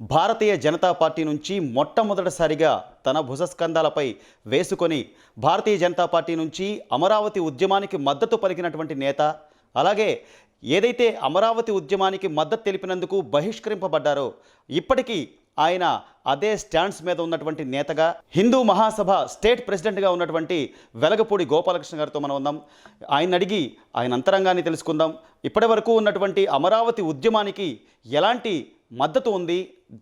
Bharatiya Janata party నుంచి మొట్టమొదటిసారిగా తన భుజస్కంధాలపై వేసుకొని భారతీయ జనతా పార్టీ నుంచి అమరావతి ఉద్యమానికి మద్దతు పలికినటువంటి నేత, అలాగే ఏదైతే అమరావతి ఉద్యమానికి మద్దతు తెలిపినందుకు బహిష్కరింపబడ్డారో ఇప్పటికీ ఆయన అదే స్టాండ్స్ మీద ఉన్నటువంటి నేతగా, హిందూ మహాసభ స్టేట్ ప్రెసిడెంట్గా ఉన్నటువంటి వెలగపూడి గోపాలకృష్ణ గారితో మనం ఉన్నాం. ఆయన అడిగి ఆయన అంతరంగాన్ని తెలుసుకుందాం. ఇప్పటి వరకు ఉన్నటువంటి అమరావతి ఉద్యమానికి ఎలాంటి మద్దతు ఉంది,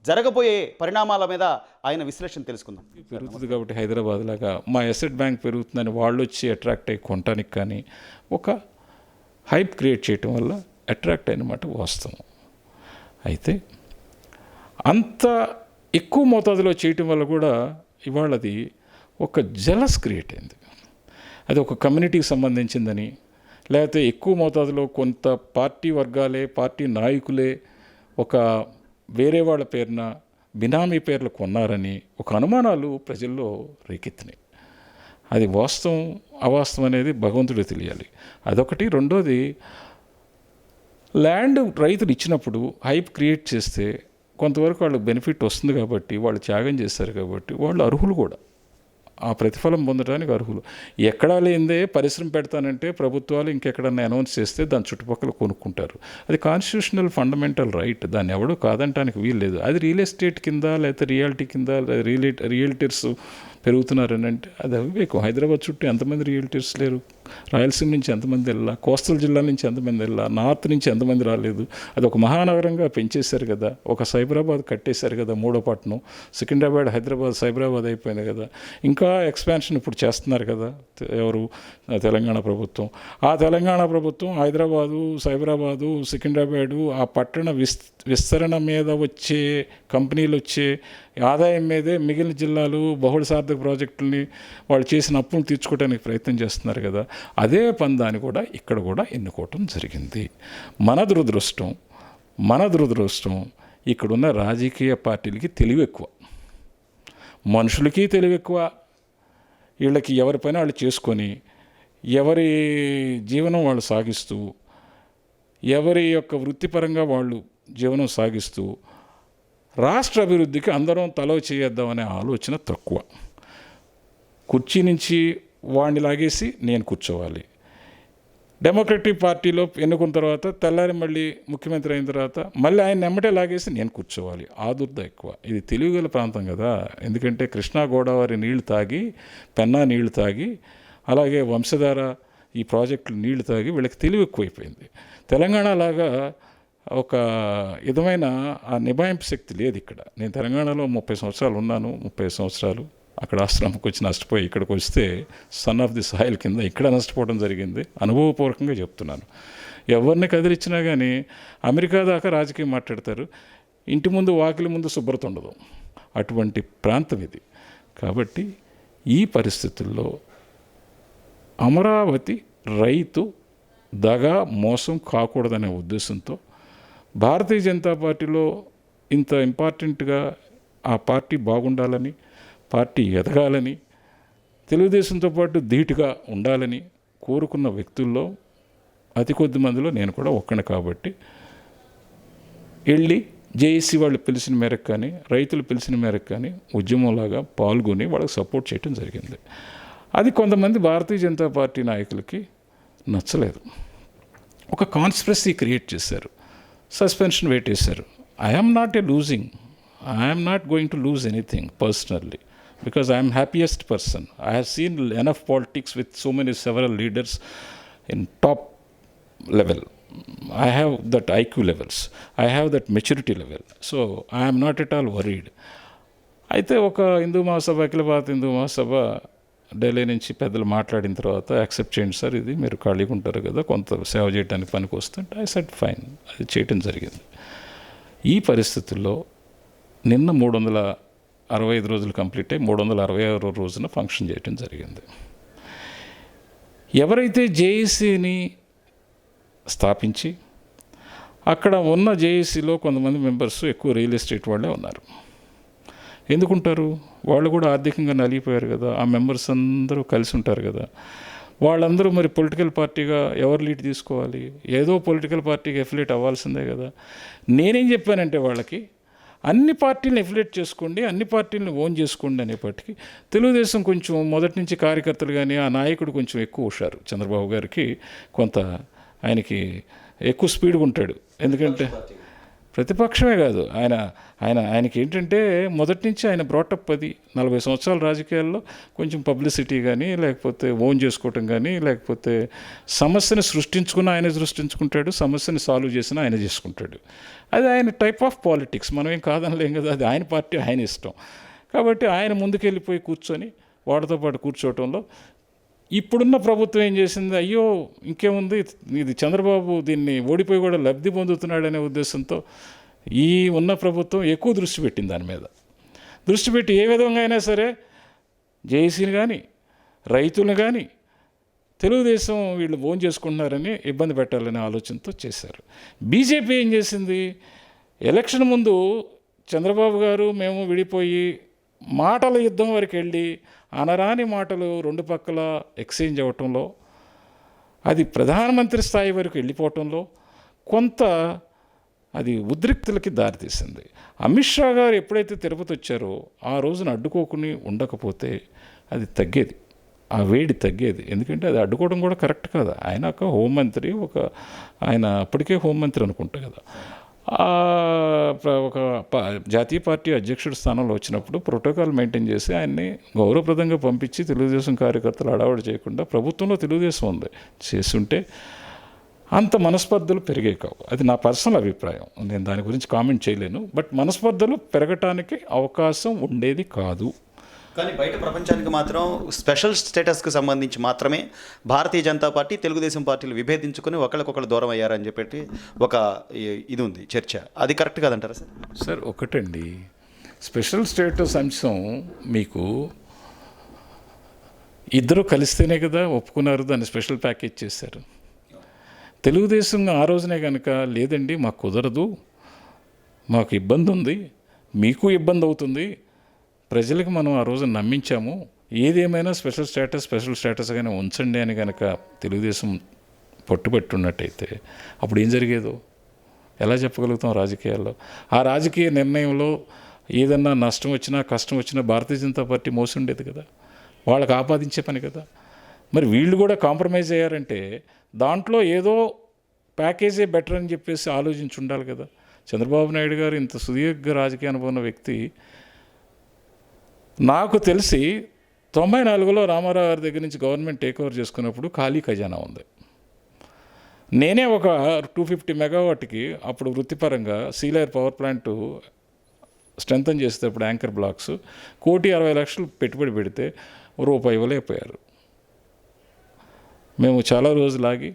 జరగబోయే పరిణామాల మీద ఆయన విశ్లేషణ తెలుసుకుందాం. పెరుగుతుంది కాబట్టి హైదరాబాద్ లాగా మా అసెట్ బ్యాంక్ పెరుగుతుందని వాళ్ళు వచ్చి అట్రాక్ట్ అయ్యి కొనటానికి కానీ ఒక హైప్ క్రియేట్ చేయటం వల్ల అట్రాక్ట్ అయినమాట వాస్తవం. అయితే అంత ఎక్కువ మోతాదులో చేయటం వల్ల కూడా ఇవాళ అది ఒక జలస్ క్రియేట్ అయింది. అది ఒక కమ్యూనిటీకి సంబంధించిందని, లేకపోతే ఎక్కువ మోతాదులో కొంత పార్టీ వర్గాలే, పార్టీ నాయకులే ఒక వేరే వాళ్ళ పేరున బినామీ పేర్లు కొన్నారని ఒక అనుమానాలు ప్రజల్లో రేకెత్తినాయి. అది వాస్తవం అవాస్తవం అనేది భగవంతుడు తెలియాలి. అదొకటి. రెండోది, ల్యాండ్ రైతులు ఇచ్చినప్పుడు హైప్ క్రియేట్ చేస్తే కొంతవరకు వాళ్ళకి బెనిఫిట్ వస్తుంది కాబట్టి, వాళ్ళు త్యాగం చేస్తారు కాబట్టి వాళ్ళు అర్హులు కూడా, ఆ ప్రతిఫలం పొందడానికి అర్హులు. ఎక్కడా లేదే పరిశ్రమ పెడతానంటే ప్రభుత్వాలు ఇంకెక్కడన్నా అనౌన్స్ చేస్తే దాని చుట్టుపక్కల కొనుక్కుంటారు. అది కాన్స్టిట్యూషనల్ ఫండమెంటల్ రైట్, దాన్ని ఎవడో కాదంటానికి వీలు లేదు. అది రియల్ ఎస్టేట్ కింద లేకపోతే రియాలిటీ కింద రియల్టర్స్ పెరుగుతున్నారని అంటే అది అవివేకం. హైదరాబాద్ చుట్టూ ఎంతమంది రియల్టర్స్ లేరు? రాయలసీమ నుంచి ఎంతమంది వెళ్ళా, కోస్టల్ జిల్లా నుంచి ఎంతమంది వెళ్ళా, నార్త్ నుంచి ఎంతమంది రాలేదు? అది ఒక మహానగరంగా పెంచేశారు కదా, ఒక సైబరాబాద్ కట్టేశారు కదా, మూడో పట్టణం. సికింద్రాబాద్ హైదరాబాద్ సైబరాబాద్ అయిపోయింది కదా, ఇంకా ఎక్స్పాన్షన్ ఇప్పుడు చేస్తున్నారు కదా ఎవరు? తెలంగాణ ప్రభుత్వం. ఆ తెలంగాణ ప్రభుత్వం హైదరాబాదు, సైబరాబాదు, సికింద్రాబాదు ఆ పట్టణ విస్తరణ మీద వచ్చే కంపెనీలు వచ్చే ఆదాయం మీదే మిగిలిన జిల్లాలు బహుళ సార్థక ప్రాజెక్టుల్ని వాళ్ళు చేసిన అప్పులు తీర్చుకోవడానికి ప్రయత్నం చేస్తున్నారు కదా. అదే పందాన్ని కూడా ఇక్కడ కూడా ఎన్నుకోవటం జరిగింది. మన దురదృష్టం ఇక్కడున్న రాజకీయ పార్టీలకి తెలివి ఎక్కువ, మనుషులకి తెలివి ఎక్కువ. వీళ్ళకి ఎవరి పని వాళ్ళు చేసుకొని ఎవరి జీవనం వాళ్ళు సాగిస్తూ, ఎవరి యొక్క వృత్తిపరంగా వాళ్ళు జీవనం సాగిస్తూ రాష్ట్ర అభివృద్ధికి అందరం తలో చేద్దామనే ఆలోచన తక్కువ. కుర్చీ నుంచి వాడిని లాగేసి నేను కూర్చోవాలి. డెమోక్రటిక్ పార్టీలో ఎన్నుకున్న తర్వాత తెల్లారి మళ్ళీ ముఖ్యమంత్రి అయిన తర్వాత మళ్ళీ ఆయన ఎమ్మటే లాగేసి నేను కూర్చోవాలి. ఆదుర్ద ఎక్కువ. ఇది తెలివిగల ప్రాంతం కదా. ఎందుకంటే కృష్ణా గోదావరి నీళ్లు తాగి, పెన్నా నీళ్లు తాగి, అలాగే వంశధార ఈ ప్రాజెక్టులు నీళ్లు తాగి వీళ్ళకి తెలివి ఎక్కువైపోయింది. తెలంగాణ లాగా ఒక విధమైన ఆ నిభాయింపు శక్తి లేదు ఇక్కడ. నేను తెలంగాణలో 30 సంవత్సరాలు ఉన్నాను. 30 సంవత్సరాలు అక్కడ ఆశ్రమంకి వచ్చి నష్టపోయి ఇక్కడికి వస్తే సన్ ఆఫ్ ది సాయిల్ కింద ఇక్కడ నష్టపోవడం జరిగింది. అనుభవపూర్వకంగా చెప్తున్నాను. ఎవరిని కదిలిచ్చినా కానీ అమెరికా దాకా రాజకీయం మాట్లాడతారు. ఇంటి ముందు వాకిలి ముందు శుభ్రత ఉండదు. అటువంటి ప్రాంతం ఇది. కాబట్టి ఈ పరిస్థితుల్లో అమరావతి రైతు దగా మోసం కాకూడదనే ఉద్దేశంతో భారతీయ జనతా పార్టీలో ఇంత ఇంపార్టెంట్గా ఆ పార్టీ బాగుండాలని, పార్టీ ఎదగాలని, తెలుగుదేశంతో పాటు ధీటుగా ఉండాలని కోరుకున్న వ్యక్తుల్లో అతి కొద్ది మందిలో నేను కూడా ఒక్కనే. కాబట్టి వెళ్ళి జేఏసీ వాళ్ళు పిలిచిన మేరకు కానీ, రైతులు పిలిచిన మేరకు కానీ ఉద్యమంలాగా పాల్గొని వాళ్ళకి సపోర్ట్ చేయడం జరిగింది. అది కొంతమంది భారతీయ జనతా పార్టీ నాయకులకి నచ్చలేదు. ఒక కాన్స్పిరసీ క్రియేట్ చేశారు, సస్పెన్షన్ వేటేశారు. I'm not going to lose anything personally, because I am happiest person. I have seen enough politics with several leaders in top level. I have that IQ levels. I have that maturity level. So I am not at all worried. అయితే ఒక హిందూ మహాసభ, అఖిల భారత హిందూ మహాసభ ఢిల్లీ నుంచి పెద్దలు మాట్లాడిన తర్వాత accept చేయండి sir, ఇది మీరు ఖాళీగా ఉంటారు కదా, కొంత సేవ చేయడానికి పనికి వస్తుంటే ఐ సెడ్ ఫైన్. అది చేయటం జరిగింది. ఈ పరిస్థితుల్లో నిన్న 365 రోజులు కంప్లీట్ అయ్యి 366 రోజున ఫంక్షన్ చేయటం జరిగింది. ఎవరైతే జేఏసీని స్థాపించి అక్కడ ఉన్న జేఏసీలో కొంతమంది మెంబర్స్ ఎక్కువ రియల్ ఎస్టేట్ వాళ్ళే ఉన్నారు. ఎందుకుంటారు? వాళ్ళు కూడా ఆర్థికంగా నలిగిపోయారు కదా. ఆ మెంబర్స్ అందరూ కలిసి ఉంటారు కదా. వాళ్ళందరూ మరి పొలిటికల్ పార్టీగా ఎవరు లీడ్ తీసుకోవాలి? ఏదో పొలిటికల్ పార్టీకి ఎఫిలియేట్ అవ్వాల్సిందే కదా. నేనేం చెప్పానంటే వాళ్ళకి అన్ని పార్టీలను ఎఫిలేట్ చేసుకోండి, అన్ని పార్టీలను ఓన్ చేసుకోండి అనేప్పటికీ తెలుగుదేశం కొంచెం మొదటి నుంచి కార్యకర్తలు కానీ ఆ నాయకుడు కొంచెం ఎక్కువ హుషారు. చంద్రబాబు గారికి కొంత ఆయనకి ఎక్కువ స్పీడ్గా ఉంటాడు. ఎందుకంటే ప్రతిపక్షమే కాదు, ఆయనకి ఏంటంటే మొదటి నుంచి ఆయన బ్రాటప్ అది 40 సంవత్సరాల రాజకీయాల్లో కొంచెం పబ్లిసిటీ కానీ, లేకపోతే ఓన్ చేసుకోవటం కానీ, లేకపోతే సమస్యను ఆయన సృష్టించుకుంటాడు, సమస్యను సాల్వ్ చేసిన ఆయన చేసుకుంటాడు. అది ఆయన టైప్ ఆఫ్ పాలిటిక్స్, మనం ఏం కాదనలేం కదా, అది ఆయన పార్టీ, ఆయన ఇష్టం. కాబట్టి ఆయన ముందుకెళ్ళిపోయి కూర్చొని వాడితో పాటు కూర్చోవటంలో ఇప్పుడున్న ప్రభుత్వం ఏం చేసింది, అయ్యో ఇంకేముంది, ఇది చంద్రబాబు దీన్ని ఓడిపోయి కూడా లబ్ధి పొందుతున్నాడనే ఉద్దేశంతో ఈ ఉన్న ప్రభుత్వం ఎక్కువ దృష్టి పెట్టింది దాని మీద. దృష్టి పెట్టి ఏ విధంగా అయినా సరే జేఏసీని కానీ రైతులను కానీ తెలుగుదేశం వీళ్ళు ఓన్ చేసుకుంటున్నారని ఇబ్బంది పెట్టాలనే ఆలోచనతో చేశారు. బీజేపీ ఏం చేసింది, ఎలక్షన్ ముందు చంద్రబాబు గారు మేము విడిపోయి మాటల యుద్ధం వరకు వెళ్ళి అనరాని మాటలు రెండు పక్కల ఎక్స్చేంజ్ అవ్వటంలో, అది ప్రధానమంత్రి స్థాయి వరకు వెళ్ళిపోవటంలో కొంత అది ఉద్రిక్తులకి దారితీసింది. అమిత్ షా గారు ఎప్పుడైతే తిరుపతి వచ్చారో ఆ రోజున అడ్డుకోకుని ఉండకపోతే అది తగ్గేది, ఆ వేడి తగ్గేది. ఎందుకంటే అది అడ్డుకోవడం కూడా కరెక్ట్ కాదు. ఆయన ఒక హోంమంత్రి, ఆయన అప్పటికే హోంమంత్రి అనుకుంటా కదా, ఒక జాతీయ పార్టీ అధ్యక్షుడి స్థానంలో వచ్చినప్పుడు ప్రోటోకాల్ మెయింటైన్ చేసి ఆయన్ని గౌరవప్రదంగా పంపించి తెలుగుదేశం కార్యకర్తలు అడావడి చేయకుండా, ప్రభుత్వంలో తెలుగుదేశం ఉంది చేస్తుంటే అంత మనస్పర్ధలు పెరిగే కావు. అది నా పర్సనల్ అభిప్రాయం, నేను దాని గురించి కామెంట్ చేయలేను. బట్ మనస్పర్ధలు పెరగటానికి అవకాశం ఉండేది కాదు. కానీ బయట ప్రపంచానికి మాత్రం స్పెషల్ స్టేటస్కి సంబంధించి మాత్రమే భారతీయ జనతా పార్టీ తెలుగుదేశం పార్టీలు విభేదించుకొని ఒకరికొకరు దూరం అయ్యారని చెప్పి ఒక ఇది ఉంది చర్చ. అది కరెక్ట్ కాదంటారా సార్? సార్ ఒకటండి, స్పెషల్ స్టేటస్ అంశం మీకు ఇద్దరు కలిస్తేనే కదా ఒప్పుకున్నారు, దాన్ని స్పెషల్ ప్యాకేజ్ చేశారు. తెలుగుదేశం ఆ రోజునే కనుక లేదండి మాకు కుదరదు, మాకు ఇబ్బంది ఉంది, మీకు ఇబ్బంది అవుతుంది, ప్రజలకు మనం ఆ రోజు నమ్మించాము, ఏదేమైనా స్పెషల్ స్టేటస్గానే ఉంచండి అని కనుక తెలుగుదేశం పట్టుబట్టున్నట్టయితే అప్పుడు ఏం జరిగేదో ఎలా చెప్పగలుగుతాం రాజకీయాల్లో? ఆ రాజకీయ నిర్ణయంలో ఏదన్నా నష్టం వచ్చినా కష్టం వచ్చినా భారతీయ జనతా పార్టీ మోసి ఉండేది కదా, వాళ్ళకి ఆపాదించే పని కదా. మరి వీళ్ళు కూడా కాంప్రమైజ్ అయ్యారంటే దాంట్లో ఏదో ప్యాకేజే బెటర్ అని చెప్పేసి ఆలోచించి ఉండాలి కదా. చంద్రబాబు నాయుడు గారు ఇంత సుదీర్ఘ రాజకీయ అనుభవం ఉన్న వ్యక్తి, నాకు తెలిసి 94లో రామారావు గారి దగ్గర నుంచి గవర్నమెంట్ టేక్ ఓవర్ చేసుకున్నప్పుడు ఖాళీ ఖజానా ఉంది. నేనే ఒక 250 మెగావాట్కి అప్పుడు వృత్తిపరంగా సీలేర్ పవర్ ప్లాంట్ స్ట్రెంథన్ చేసేటప్పుడు యాంకర్ బ్లాక్స్ 1,60,00,000 పెట్టుబడి పెడితే రూపాయి ఇవ్వలేకపోయారు. మేము చాలా రోజులాగి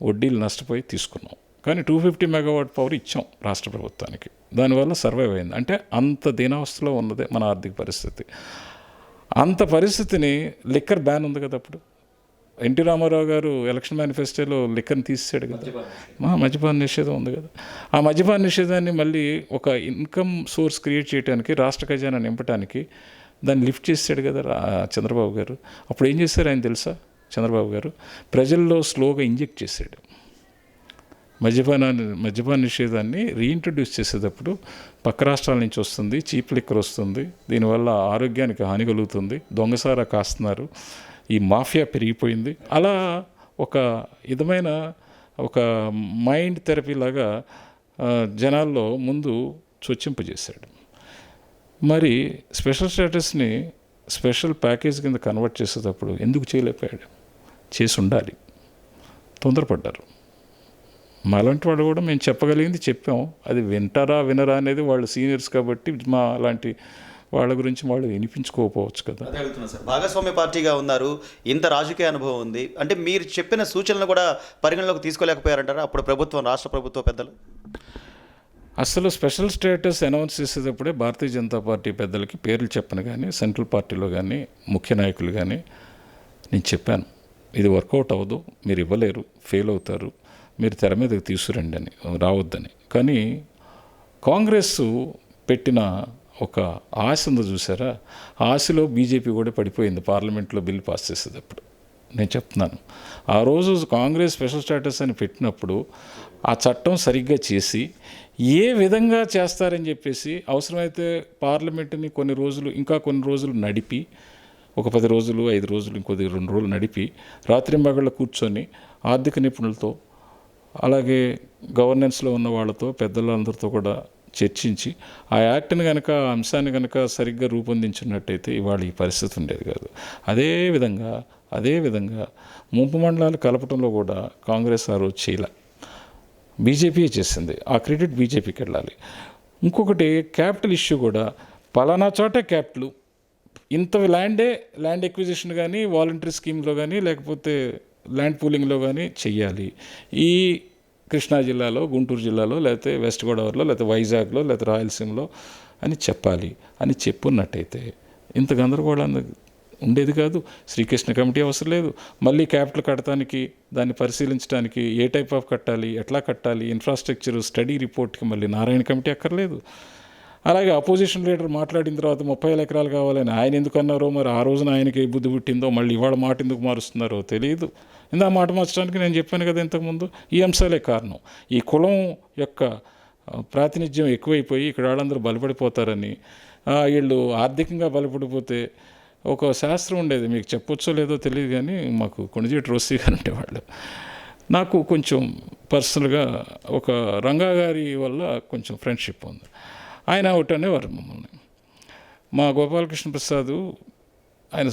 వడ్డీలు నష్టపోయి తీసుకున్నాం, కానీ 250 మెగావాట్ పవర్ ఇచ్చాం రాష్ట్ర ప్రభుత్వానికి. దానివల్ల సర్వైవ్ అయింది. అంటే అంత దీనావస్థలో ఉన్నదే మన ఆర్థిక పరిస్థితి. అంత పరిస్థితిని లిక్కర్ బ్యాన్ ఉంది కదా అప్పుడు. ఎన్టీ రామారావు గారు ఎలక్షన్ మేనిఫెస్టోలో లిక్కర్ని తీసేసాడు కదా, మద్యపాన నిషేధం ఉంది కదా. ఆ మద్యపాన నిషేధాన్ని మళ్ళీ ఒక ఇన్కమ్ సోర్స్ క్రియేట్ చేయడానికి, రాష్ట్ర ఖజానా నింపడానికి దాన్ని లిఫ్ట్ చేసాడు కదా చంద్రబాబు గారు. అప్పుడు ఏం చేశారు ఆయన తెలుసా? చంద్రబాబు గారు ప్రజల్లో స్లోగా ఇంజెక్ట్ చేశాడు. మద్యపాన నిషేధాన్ని రీఇంట్రడ్యూస్ చేసేటప్పుడు పక్క రాష్ట్రాల నుంచి వస్తుంది, చీప్ లిక్కర్ వస్తుంది, దీనివల్ల ఆరోగ్యానికి హాని కలుగుతుంది, దొంగసారా కాస్తున్నారు, ఈ మాఫియా పెరిగిపోయింది. అలా ఒక విధమైన ఒక మైండ్ థెరపీ లాగా జనాల్లో ముందు చొచ్చింపజేశాడు. మరి స్పెషల్ స్టేటస్ని స్పెషల్ ప్యాకేజ్ కింద కన్వర్ట్ చేసేటప్పుడు ఎందుకు చేయలేకపోయాడు? చేసి ఉండాలి, తొందరపడ్డారు. మాలాంటి వాళ్ళు కూడా మేము చెప్పగలిగింది చెప్పాం, అది వింటారా వినరా అనేది వాళ్ళు సీనియర్స్ కాబట్టి మా అలాంటి వాళ్ళ గురించి వాళ్ళు వినిపించుకోకపోవచ్చు కదా. అదే అడుగుతున్నా సార్, భాగస్వామ్య పార్టీగా ఉన్నారు, ఇంత రాజకీయ అనుభవం ఉంది అంటే మీరు చెప్పిన సూచనలు కూడా పరిగణలోకి తీసుకోలేకపోయారంటారా అప్పుడు ప్రభుత్వం, రాష్ట్ర ప్రభుత్వ పెద్దలు? అసలు స్పెషల్ స్టేటస్ అనౌన్స్ చేసేటప్పుడే భారతీయ జనతా పార్టీ పెద్దలకి పేర్లు చెప్పను కానీ, సెంట్రల్ పార్టీలో కానీ ముఖ్య నాయకులు కానీ నేను చెప్పాను, ఇది వర్కౌట్ అవ్వదు, మీరు ఇవ్వలేరు, ఫెయిల్ అవుతారు, మీరు తెర మీదకి తీసుకురండి అని, రావద్దని. కానీ కాంగ్రెస్ పెట్టిన ఒక ఆశ ఉందో చూసారా, ఆశలో బీజేపీ కూడా పడిపోయింది పార్లమెంట్లో బిల్ పాస్ చేసేటప్పుడు. నేను చెప్తున్నాను, ఆ రోజు కాంగ్రెస్ స్పెషల్ స్టేటస్ అని పెట్టినప్పుడు ఆ చట్టం సరిగ్గా చేసి ఏ విధంగా చేస్తారని చెప్పేసి అవసరమైతే పార్లమెంటుని కొన్ని రోజులు నడిపి, ఒక 10 రోజులు 5 రోజులు ఇంకొద్ది 2 రోజులు నడిపి రాత్రింబగళ్ళు కూర్చొని ఆర్థిక నిపుణులతో అలాగే గవర్నెన్స్లో ఉన్న వాళ్ళతో పెద్దలందరితో కూడా చర్చించి ఆ యాక్ట్ని కనుక ఆ అంశాన్ని కనుక సరిగ్గా రూపొందించినట్టయితే ఇవాళ ఈ పరిస్థితి ఉండేది కాదు. అదేవిధంగా ముంపు మండలాలు కలపడంలో కూడా కాంగ్రెస్ ఆ రోజు చేయలే, బీజేపీ చేసింది. ఆ క్రెడిట్ బీజేపీకి వెళ్ళాలి. ఇంకొకటి క్యాపిటల్ ఇష్యూ కూడా పలానా చోటే క్యాపిటల్ ఇంత ల్యాండ్ ఎక్విజిషన్ కానీ వాలంటరీ స్కీమ్లో కానీ లేకపోతే ల్యాండ్ పూలింగ్లో కానీ చెయ్యాలి. ఈ కృష్ణా జిల్లాలో, గుంటూరు జిల్లాలో, లేకపోతే వెస్ట్ గోదావరిలో, లేకపోతే వైజాగ్లో, లేకపోతే రాయలసీమలో అని చెప్పాలి అని చెప్పున్నట్టయితే ఇంత గందరగోళాన్ని ఉండేది కాదు. శ్రీకృష్ణ కమిటీ అవసరం లేదు. మళ్ళీ క్యాపిటల్ కట్టడానికి, దాన్ని పరిశీలించడానికి ఏ టైప్ ఆఫ్ కట్టాలి, ఎట్లా కట్టాలి, ఇన్ఫ్రాస్ట్రక్చర్ స్టడీ రిపోర్ట్కి మళ్ళీ నారాయణ కమిటీ అక్కర్లేదు. అలాగే అపోజిషన్ లీడర్ మాట్లాడిన తర్వాత 30,000 ఎకరాలు కావాలని ఆయన ఎందుకు అన్నారో, మరి ఆ రోజున ఆయనకి ఏ బుద్ధి పుట్టిందో, మళ్ళీ ఇవాళ మాట ఎందుకు మారుస్తున్నారో తెలియదు. ఇందా మాట మార్చడానికి నేను చెప్పాను కదా ఇంతకుముందు, ఈ అంశాలే కారణం. ఈ కులం యొక్క ప్రాతినిధ్యం ఎక్కువైపోయి ఇక్కడ వాళ్ళందరూ బలపడిపోతారని, వీళ్ళు ఆర్థికంగా బలపడిపోతే ఒక శాస్త్రం ఉండేది, మీకు చెప్పొచ్చో లేదో తెలియదు కానీ మాకు కొణిజేటి రోసి గారు ఉండేవాళ్ళు. నాకు కొంచెం పర్సనల్గా ఒక రంగా గారి వల్ల కొంచెం ఫ్రెండ్షిప్ ఉంది. ఆయన ఒకటి అనేవారు మమ్మల్ని, మా గోపాలకృష్ణ ప్రసాద్ ఆయన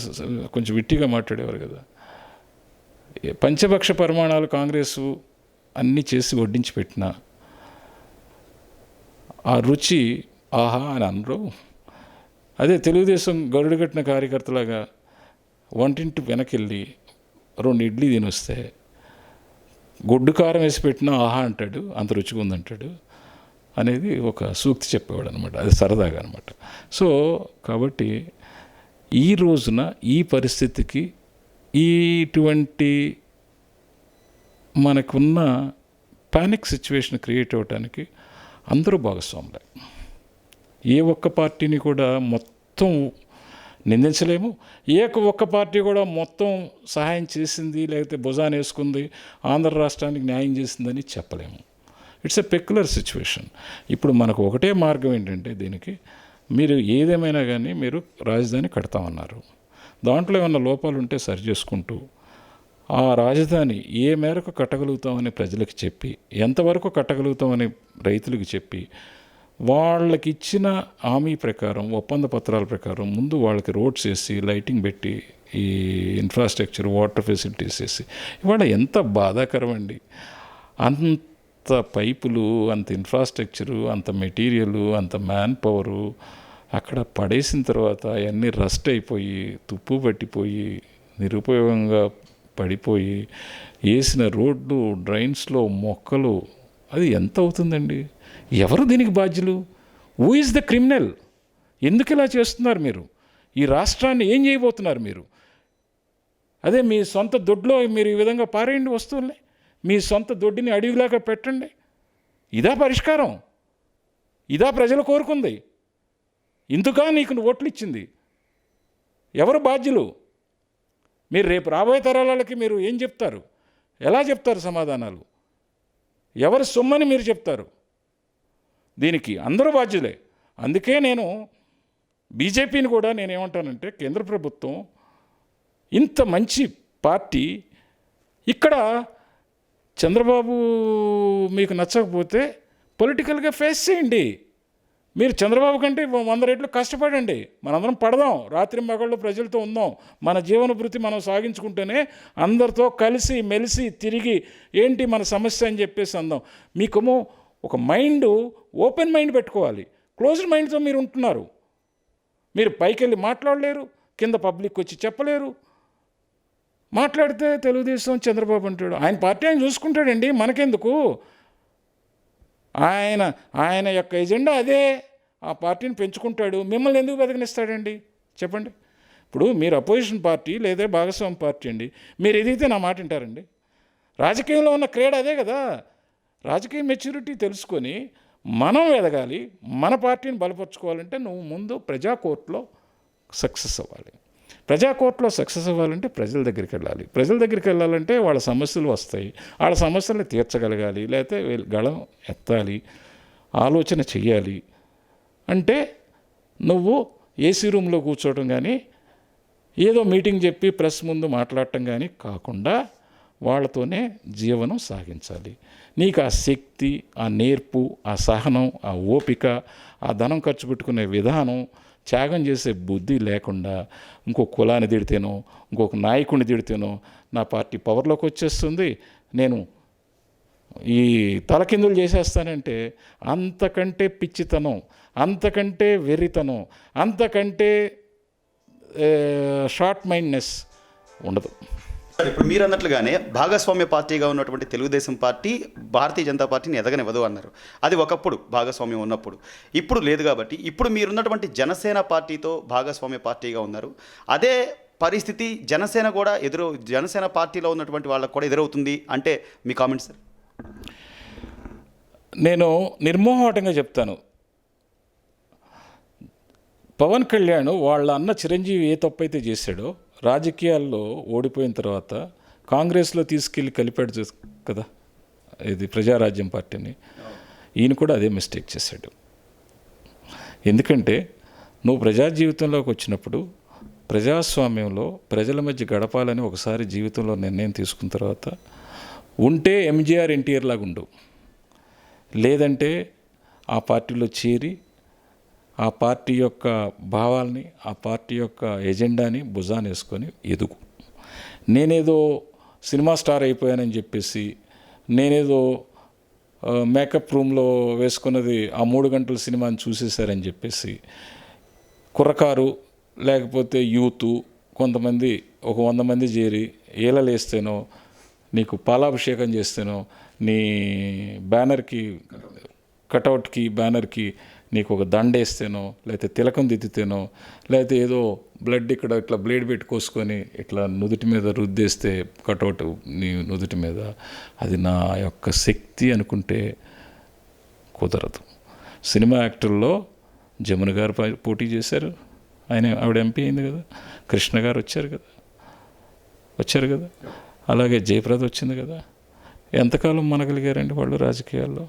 కొంచెం విట్టిగా మాట్లాడేవారు కదా, పంచపక్ష పరిమాణాలు కాంగ్రెసు అన్నీ చేసి వడ్డించి పెట్టిన ఆ రుచి ఆహా అని అనరు. అదే తెలుగుదేశం గరుడు కట్టిన కార్యకర్తలాగా వంటింటి వెనకెళ్ళి 2 ఇడ్లీ తినొస్తే గొడ్డు కారం వేసి పెట్టినా ఆహా అంటాడు, అంత రుచిగా ఉందంటాడు అనేది ఒక సూక్తి చెప్పేవాడు అనమాట. అది సరదాగా అనమాట. సో కాబట్టి ఈ రోజున ఈ పరిస్థితికి ఇటువంటి మనకున్న పానిక్ సిచ్యువేషన్ క్రియేట్ అవ్వటానికి అందరూ భాగస్వాములే. ఏ ఒక్క పార్టీని కూడా మొత్తం నిందించలేము, ఒక్క పార్టీ కూడా మొత్తం సహాయం చేసింది లేకపోతే భుజాన్ని వేసుకుంది ఆంధ్ర రాష్ట్రానికి న్యాయం చేసిందని చెప్పలేము. It's a peculiar situation. ఇప్పుడు మనకు ఒకటే మార్గం ఏంటంటే దీనికి, మీరు ఏదేమైనా కానీ మీరు రాజధాని కడతామన్నారు, దాంట్లో ఏమైనా లోపాలు ఉంటే సరి చేసుకుంటూ ఆ రాజధాని ఏ మేరకు కట్టగలుగుతామని ప్రజలకు చెప్పి, ఎంతవరకు కట్టగలుగుతామని రైతులకు చెప్పి, వాళ్ళకి ఇచ్చిన హామీ ప్రకారం, ఒప్పంద పత్రాల ప్రకారం ముందు వాళ్ళకి రోడ్స్ వేసి, లైటింగ్ పెట్టి, ఈ ఇన్ఫ్రాస్ట్రక్చర్, వాటర్ ఫెసిలిటీస్ వేసి, ఇవాళ ఎంత బాధాకరం అండి. అంత పైపులు, అంత ఇన్ఫ్రాస్ట్రక్చరు, అంత మెటీరియలు, అంత మ్యాన్ పవరు అక్కడ పడేసిన తర్వాత అవన్నీ రస్ట్ అయిపోయి, తుప్పు పట్టిపోయి, నిరుపయోగంగా పడిపోయి, వేసిన రోడ్లు, డ్రైన్స్లో మొక్కలు, అది ఎంత అవుతుందండి? ఎవరు దీనికి బాధ్యులు? Who is the criminal? ఎందుకు ఇలా చేస్తున్నారు మీరు? ఈ రాష్ట్రాన్ని ఏం చేయబోతున్నారు మీరు? అదే మీ సొంత దొడ్లో మీరు ఈ విధంగా పారేయండి వస్తువుల్ని, మీ సొంత దొడ్డిని అడవిలాగా పెట్టండి. ఇదా పరిష్కారం? ఇదా ప్రజలు కోరుకుంది? ఇందుకా నీకు ఓట్లు ఇచ్చింది? ఎవరు బాధ్యులు? మీరు రేపు రాబోయే తరాలకి మీరు ఏం చెప్తారు? ఎలా చెప్తారు సమాధానాలు? ఎవరి సొమ్మని మీరు చెప్తారు? దీనికి అందరూ బాధ్యులే. అందుకే నేను బీజేపీని కూడా నేనేమంటానంటే, కేంద్ర ప్రభుత్వం ఇంత మంచి పార్టీ, ఇక్కడ చంద్రబాబు మీకు నచ్చకపోతే పొలిటికల్గా ఫేస్ చేయండి. మీరు చంద్రబాబు కంటే 100 రెట్లు కష్టపడండి. మనందరం పడదాం, రాత్రి మగళ్ళు ప్రజలతో ఉందాం, మన జీవన భృతి మనం సాగించుకుంటేనే అందరితో కలిసి మెలిసి తిరిగి ఏంటి మన సమస్య అని చెప్పేసి అందాం. మీకేమో ఒక మైండ్, ఓపెన్ మైండ్ పెట్టుకోవాలి. క్లోజ్డ్ మైండ్తో మీరు ఉంటున్నారు. మీరు పైకి వెళ్ళి మాట్లాడలేరు, కింద పబ్లిక్ వచ్చి చెప్పలేరు. మాట్లాడితే తెలుగుదేశం చంద్రబాబు అంటాడు, ఆయన పార్టీ ఆయన చూసుకుంటాడండి, మనకెందుకు? ఆయన యొక్క ఎజెండా అదే, ఆ పార్టీని పెంచుకుంటాడు. మిమ్మల్ని ఎందుకు బతికినిస్తాడండి చెప్పండి? ఇప్పుడు మీరు అపోజిషన్ పార్టీ లేదా భాగస్వామి పార్టీ అండి, మీరు ఎదిగితే నా మాట వింటారండి? రాజకీయంలో ఉన్న క్రీడ అదే కదా. రాజకీయ మెచ్యూరిటీ తెలుసుకొని మనం ఎదగాలి, మన పార్టీని బలపరుచుకోవాలంటే నువ్వు ముందు ప్రజాకోర్టులో సక్సెస్ అవ్వాలి. ప్రజాకోర్టులో సక్సెస్ అవ్వాలంటే ప్రజల దగ్గరికి వెళ్ళాలి. ప్రజల దగ్గరికి వెళ్ళాలంటే వాళ్ళ సమస్యలు వస్తాయి, వాళ్ళ సమస్యలను తీర్చగలగాలి, లేకపోతే గళం ఎత్తాలి. ఆలోచన చెయ్యాలి. అంటే నువ్వు ఏసీ రూమ్లో కూర్చోవడం కానీ ఏదో మీటింగ్ చెప్పి ప్రెస్ ముందు మాట్లాడటం కానీ కాకుండా వాళ్ళతోనే జీవనం సాగించాలి. నీకు ఆ శక్తి, ఆ నేర్పు, ఆ సహనం, ఆ ఓపిక, ఆ ధనం ఖర్చు పెట్టుకునే విధానం, త్యాగం చేసే బుద్ధి లేకుండా ఇంకో కులాన్ని తిడితేనో ఇంకొక నాయకుడిని తిడితేనో నా పార్టీ పవర్లోకి వచ్చేస్తుంది, నేను ఈ తలకిందులు చేసేస్తానంటే అంతకంటే పిచ్చితనం, అంతకంటే వెర్రితనం, అంతకంటే షార్ట్ మైండ్నెస్ ఉండదు. ఇప్పుడు మీరు అన్నట్లుగానే భాగస్వామ్య పార్టీగా ఉన్నటువంటి తెలుగుదేశం పార్టీ భారతీయ జనతా పార్టీని ఎదగనివ్వదు అన్నారు. అది ఒకప్పుడు భాగస్వామ్యం ఉన్నప్పుడు, ఇప్పుడు లేదు. కాబట్టి ఇప్పుడు మీరున్నటువంటి జనసేన పార్టీతో భాగస్వామ్య పార్టీగా ఉన్నారు. అదే పరిస్థితి జనసేన పార్టీలో ఉన్నటువంటి వాళ్ళకు కూడా ఎదురవుతుంది అంటే మీ కామెంట్స్ సార్? నేను నిర్మోహమాటంగా చెప్తాను, పవన్ కళ్యాణ్ వాళ్ళ అన్న చిరంజీవి ఏ తప్పైతే చేశాడో రాజకీయాల్లో ఓడిపోయిన తర్వాత కాంగ్రెస్లో తీసుకెళ్ళి కలిపాడు కదా ఇది ప్రజారాజ్యం పార్టీని, ఈయన కూడా అదే మిస్టేక్ చేశాడు. ఎందుకంటే నువ్వు ప్రజా జీవితంలోకి వచ్చినప్పుడు ప్రజాస్వామ్యంలో ప్రజల మధ్య గడపాలని ఒకసారి జీవితంలో నిర్ణయం తీసుకున్న తర్వాత ఉంటే ఎంజీఆర్ ఎన్టీఆర్ లాగా ఉండు, లేదంటే ఆ పార్టీలో చేరి ఆ పార్టీ యొక్క భావాల్ని, ఆ పార్టీ యొక్క ఎజెండాని భుజాన్ని వేసుకొని ఎదుగు. నేనేదో సినిమా స్టార్ అయిపోయానని చెప్పేసి, నేనేదో మేకప్ రూమ్లో వేసుకున్నది ఆ 3 గంటల సినిమాని చూసేశారని చెప్పేసి కుర్రకారు లేకపోతే యూత్ కొంతమంది ఒక 100 మంది చేరి ఏలలేస్తేనో, నీకు పాలాభిషేకం చేస్తేనో, నీ బ్యానర్కి కటౌట్కి బ్యానర్కి నీకు ఒక దండేస్తేనో, లేకపోతే తిలకం దిద్దితేనో, లేకపోతే ఏదో బ్లడ్ ఇక్కడ ఇట్లా బ్లేడ్ పెట్టి కోసుకొని ఇట్లా నుదుటి మీద రుద్దేస్తే కటౌట్ నీ నుదుటి మీద, అది నా యొక్క శక్తి అనుకుంటే కుదరదు. సినిమా యాక్టర్లో జమున గారు పోటీ చేశారు, ఆవిడ ఎంపీ అయింది కదా, కృష్ణ గారు వచ్చారు కదా, అలాగే జయప్రద వచ్చింది కదా. ఎంతకాలం మనగలిగారండి వాళ్ళు రాజకీయాల్లో?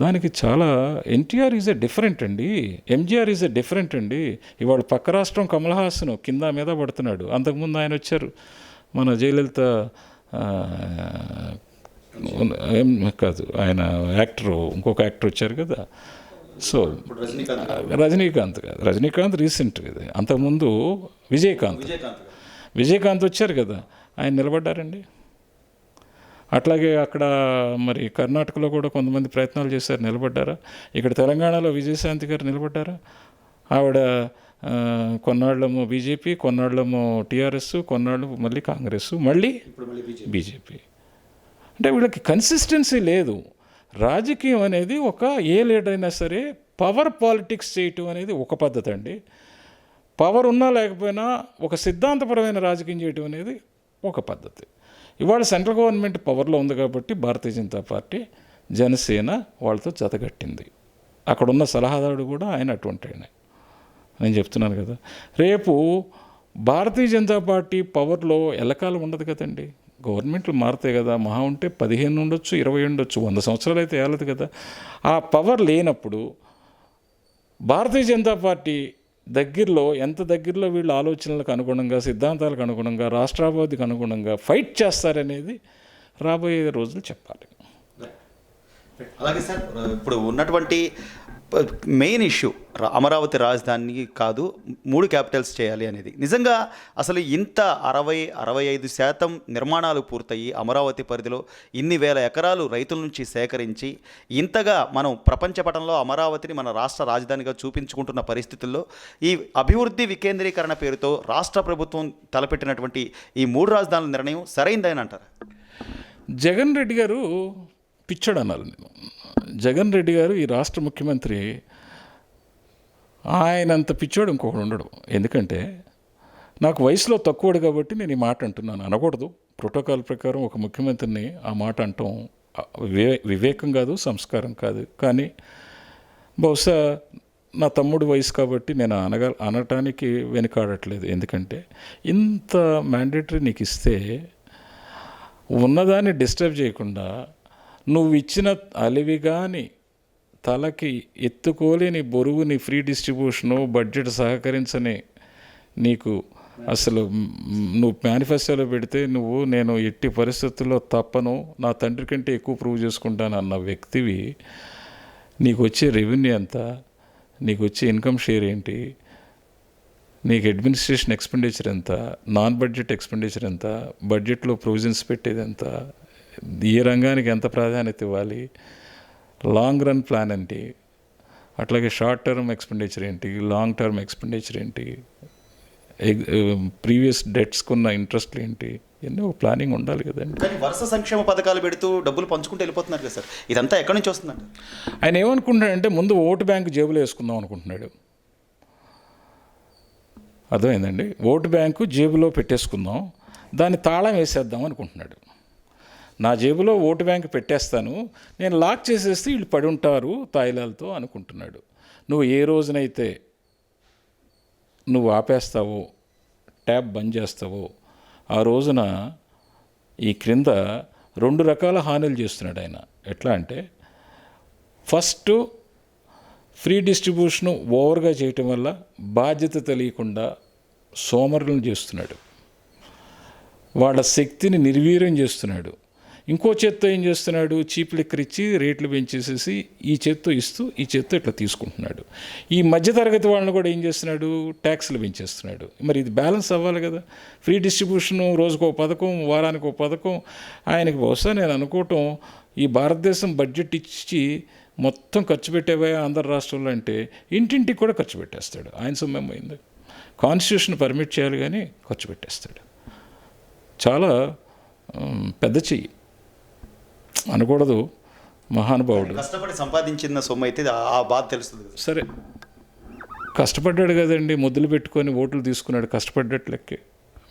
దానికి చాలా ఎన్టీఆర్ ఈజ్ ఎ డిఫరెంట్ అండి, ఎంజీఆర్ ఈజ్ ఎ డిఫరెంట్ అండి. ఇవాళ పక్క రాష్ట్రం కమల్ హాసన్ కింద మీద పడుతున్నాడు. అంతకుముందు ఆయన వచ్చారు, మన జయలలిత కాదు ఆయన యాక్టరు, ఇంకొక యాక్టర్ వచ్చారు కదా. సో రజనీకాంత్ రీసెంట్ కదా, అంతకుముందు విజయకాంత్ వచ్చారు కదా, ఆయన నిలబడ్డారండి. అట్లాగే అక్కడ మరి కర్ణాటకలో కూడా కొంతమంది ప్రయత్నాలు చేశారు, నిలబడ్డారా? ఇక్కడ తెలంగాణలో విజయశాంతి గారు నిలబడ్డారా? ఆవిడ కొన్నాళ్ళేమో బీజేపీ, కొన్నాళ్ళేమో టీఆర్ఎస్, కొన్నాళ్ళు మళ్ళీ కాంగ్రెస్, మళ్ళీ బీజేపీ. అంటే వీళ్ళకి కన్సిస్టెన్సీ లేదు. రాజకీయం అనేది ఏ లీడర్ అయినా సరే పవర్ పాలిటిక్స్ చేయటం అనేది ఒక పద్ధతి అండి. పవర్ ఉన్నా లేకపోయినా ఒక సిద్ధాంతపరమైన రాజకీయం చేయటం అనేది ఒక పద్ధతి. ఇవాళ సెంట్రల్ గవర్నమెంట్ పవర్లో ఉంది కాబట్టి భారతీయ జనతా పార్టీ, జనసేన వాళ్ళతో జతగట్టింది. అక్కడున్న సలహాదారుడు కూడా ఆయన అటువంటి ఆయన. నేను చెప్తున్నాను కదా, రేపు భారతీయ జనతా పార్టీ పవర్లో ఎల్లకాలం ఉండదు కదండి. గవర్నమెంట్లు మారుతాయి కదా, మహా ఉంటే 15 ఉండొచ్చు, 20 ఉండొచ్చు, 100 సంవత్సరాలు అయితే ఏలదు కదా. ఆ పవర్ లేనప్పుడు భారతీయ జనతా పార్టీ ఎంత దగ్గరలో వీళ్ళ ఆలోచనలకు అనుగుణంగా, సిద్ధాంతాలకు అనుగుణంగా, రాష్ట్రాభివృద్ధికి అనుగుణంగా ఫైట్ చేస్తారనేది రాబోయే రోజులు చెప్పాలి. అలాగే సార్, ఇప్పుడు ఉన్నటువంటి మెయిన్ ఇష్యూ అమరావతి రాజధాని కాదు, 3 క్యాపిటల్స్ చేయాలి అనేది. నిజంగా అసలు ఇంత 60-65% నిర్మాణాలు పూర్తయి అమరావతి పరిధిలో ఇన్ని వేల ఎకరాలు రైతుల నుంచి సేకరించి ఇంతగా మనం ప్రపంచ పటంలో అమరావతిని మన రాష్ట్ర రాజధానిగా చూపించుకుంటున్న పరిస్థితుల్లో ఈ అభివృద్ధి వికేంద్రీకరణ పేరుతో రాష్ట్ర ప్రభుత్వం తలపెట్టినటువంటి ఈ 3 రాజధానుల నిర్ణయం సరైందని అంటారు? జగన్ రెడ్డి గారు పిచ్చోడు అన్నారు. నేను జగన్ రెడ్డి గారు ఈ రాష్ట్ర ముఖ్యమంత్రి, ఆయనంత పిచ్చోడు ఇంకొకడు ఉండడు. ఎందుకంటే నాకు వయసులో తక్కువడు కాబట్టి నేను ఈ మాట అంటున్నాను. అనకూడదు, ప్రోటోకాల్ ప్రకారం ఒక ముఖ్యమంత్రిని ఆ మాట అంటాం వివేకం కాదు, సంస్కారం కాదు. కానీ బహుశా నా తమ్ముడు వయసు కాబట్టి నేను అనటానికి వెనుకాడట్లేదు. ఎందుకంటే ఇంత మ్యాండేటరీ నీకు ఇస్తే ఉన్నదాన్ని డిస్టర్బ్ చేయకుండా నువ్వు ఇచ్చిన అలివి కానీ తలకి ఎత్తుకోలేని బరువుని ఫ్రీ డిస్ట్రిబ్యూషను బడ్జెట్ సహకరించని నీకు అసలు నువ్వు మేనిఫెస్టోలో పెడితే నేను ఎట్టి పరిస్థితుల్లో తప్పను, నా తండ్రి కంటే ఎక్కువ ప్రూవ్ చేసుకుంటాను అన్న వ్యక్తివి నీకు వచ్చే రెవెన్యూ ఎంత, నీకు వచ్చే ఇన్కమ్ షేర్ ఏంటి, నీకు అడ్మినిస్ట్రేషన్ ఎక్స్పెండిచర్ ఎంత, నాన్ బడ్జెట్ ఎక్స్పెండిచర్ ఎంత, బడ్జెట్లో ప్రొవిజన్స్ పెట్టేది ఎంత, ఏ రంగానికి ఎంత ప్రాధాన్యత ఇవ్వాలి, లాంగ్ రన్ ప్లాన్ ఏంటి, అట్లాగే షార్ట్ టర్మ్ ఎక్స్పెండిచర్ ఏంటి, లాంగ్ టర్మ్ ఎక్స్పెండిచర్ ఏంటి, ప్రీవియస్ డెట్స్కున్న ఇంట్రెస్ట్లు ఏంటి, ఎన్నో ప్లానింగ్ ఉండాలి కదండి. కానీ వరుస సంక్షేమ పథకాలు పెడుతూ డబ్బులు పంచుకుంటూ వెళ్ళిపోతున్నారు కదా సార్, ఇదంతా ఎక్కడి నుంచి వస్తుందండి? ఆయన ఏమనుకుంటున్నాడంటే ముందు ఓటు బ్యాంక్ జేబులో వేసుకుందాం అనుకుంటున్నాడు. అర్థమైందండి, ఓటు బ్యాంకు జేబులో పెట్టేసుకుందాం, దాన్ని తాళం వేసేద్దాం అనుకుంటున్నాడు. నా జేబులో ఓటు బ్యాంక్ పెట్టేస్తాను, నేను లాక్ చేసేస్తే వీళ్ళు పడి ఉంటారు తాయిలాలతో అనుకుంటున్నాడు. నువ్వు ఏ రోజునైతే నువ్వు ఆపేస్తావో, ట్యాబ్ బంద్ చేస్తావో, ఆ రోజున ఈ క్రింద 2 రకాల హానులు చేస్తున్నాడు ఆయన. ఎట్లా అంటే, ఫస్ట్ ఫ్రీ డిస్ట్రిబ్యూషను ఓవర్గా చేయటం వల్ల బాధ్యత తెలియకుండా సోమరులను చేస్తున్నాడు, వాళ్ళ శక్తిని నిర్వీర్యం చేస్తున్నాడు. ఇంకో చేత్తో ఏం చేస్తున్నాడు, చీప్ లిక్కర్ ఇచ్చి రేట్లు పెంచేసేసి ఈ చేత్తో ఇస్తూ ఈ చేత్తో ఇట్లా తీసుకుంటున్నాడు. ఈ మధ్యతరగతి వాళ్ళని కూడా ఏం చేస్తున్నాడు, ట్యాక్స్లు పెంచేస్తున్నాడు. మరి ఇది బ్యాలెన్స్ అవ్వాలి కదా. ఫ్రీ డిస్ట్రిబ్యూషను రోజుకో పథకం, వారానికి ఒక పథకం. ఆయనకి బహుశా నేను అనుకోవటం, ఈ భారతదేశం బడ్జెట్ ఇచ్చి మొత్తం ఖర్చు పెట్టేవా ఆంధ్ర రాష్ట్రంలో అంటే ఇంటింటికి కూడా ఖర్చు పెట్టేస్తాడు. ఆయన సొమ్మేం అయింది, కాన్స్టిట్యూషన్ పర్మిట్ చేయాలి కానీ ఖర్చు పెట్టేస్తాడు. చాలా పెద్ద చెయ్యి అనకూడదు, మహానుభావుడు. కష్టపడి సంపాదించిన సొమ్ము అయితే ఆ బాధ తెలుస్తుంది కదా. సరే, కష్టపడ్డాడు కదండి, ముద్దులు పెట్టుకొని ఓట్లు తీసుకున్నాడు, కష్టపడ్డట్టు లెక్కే.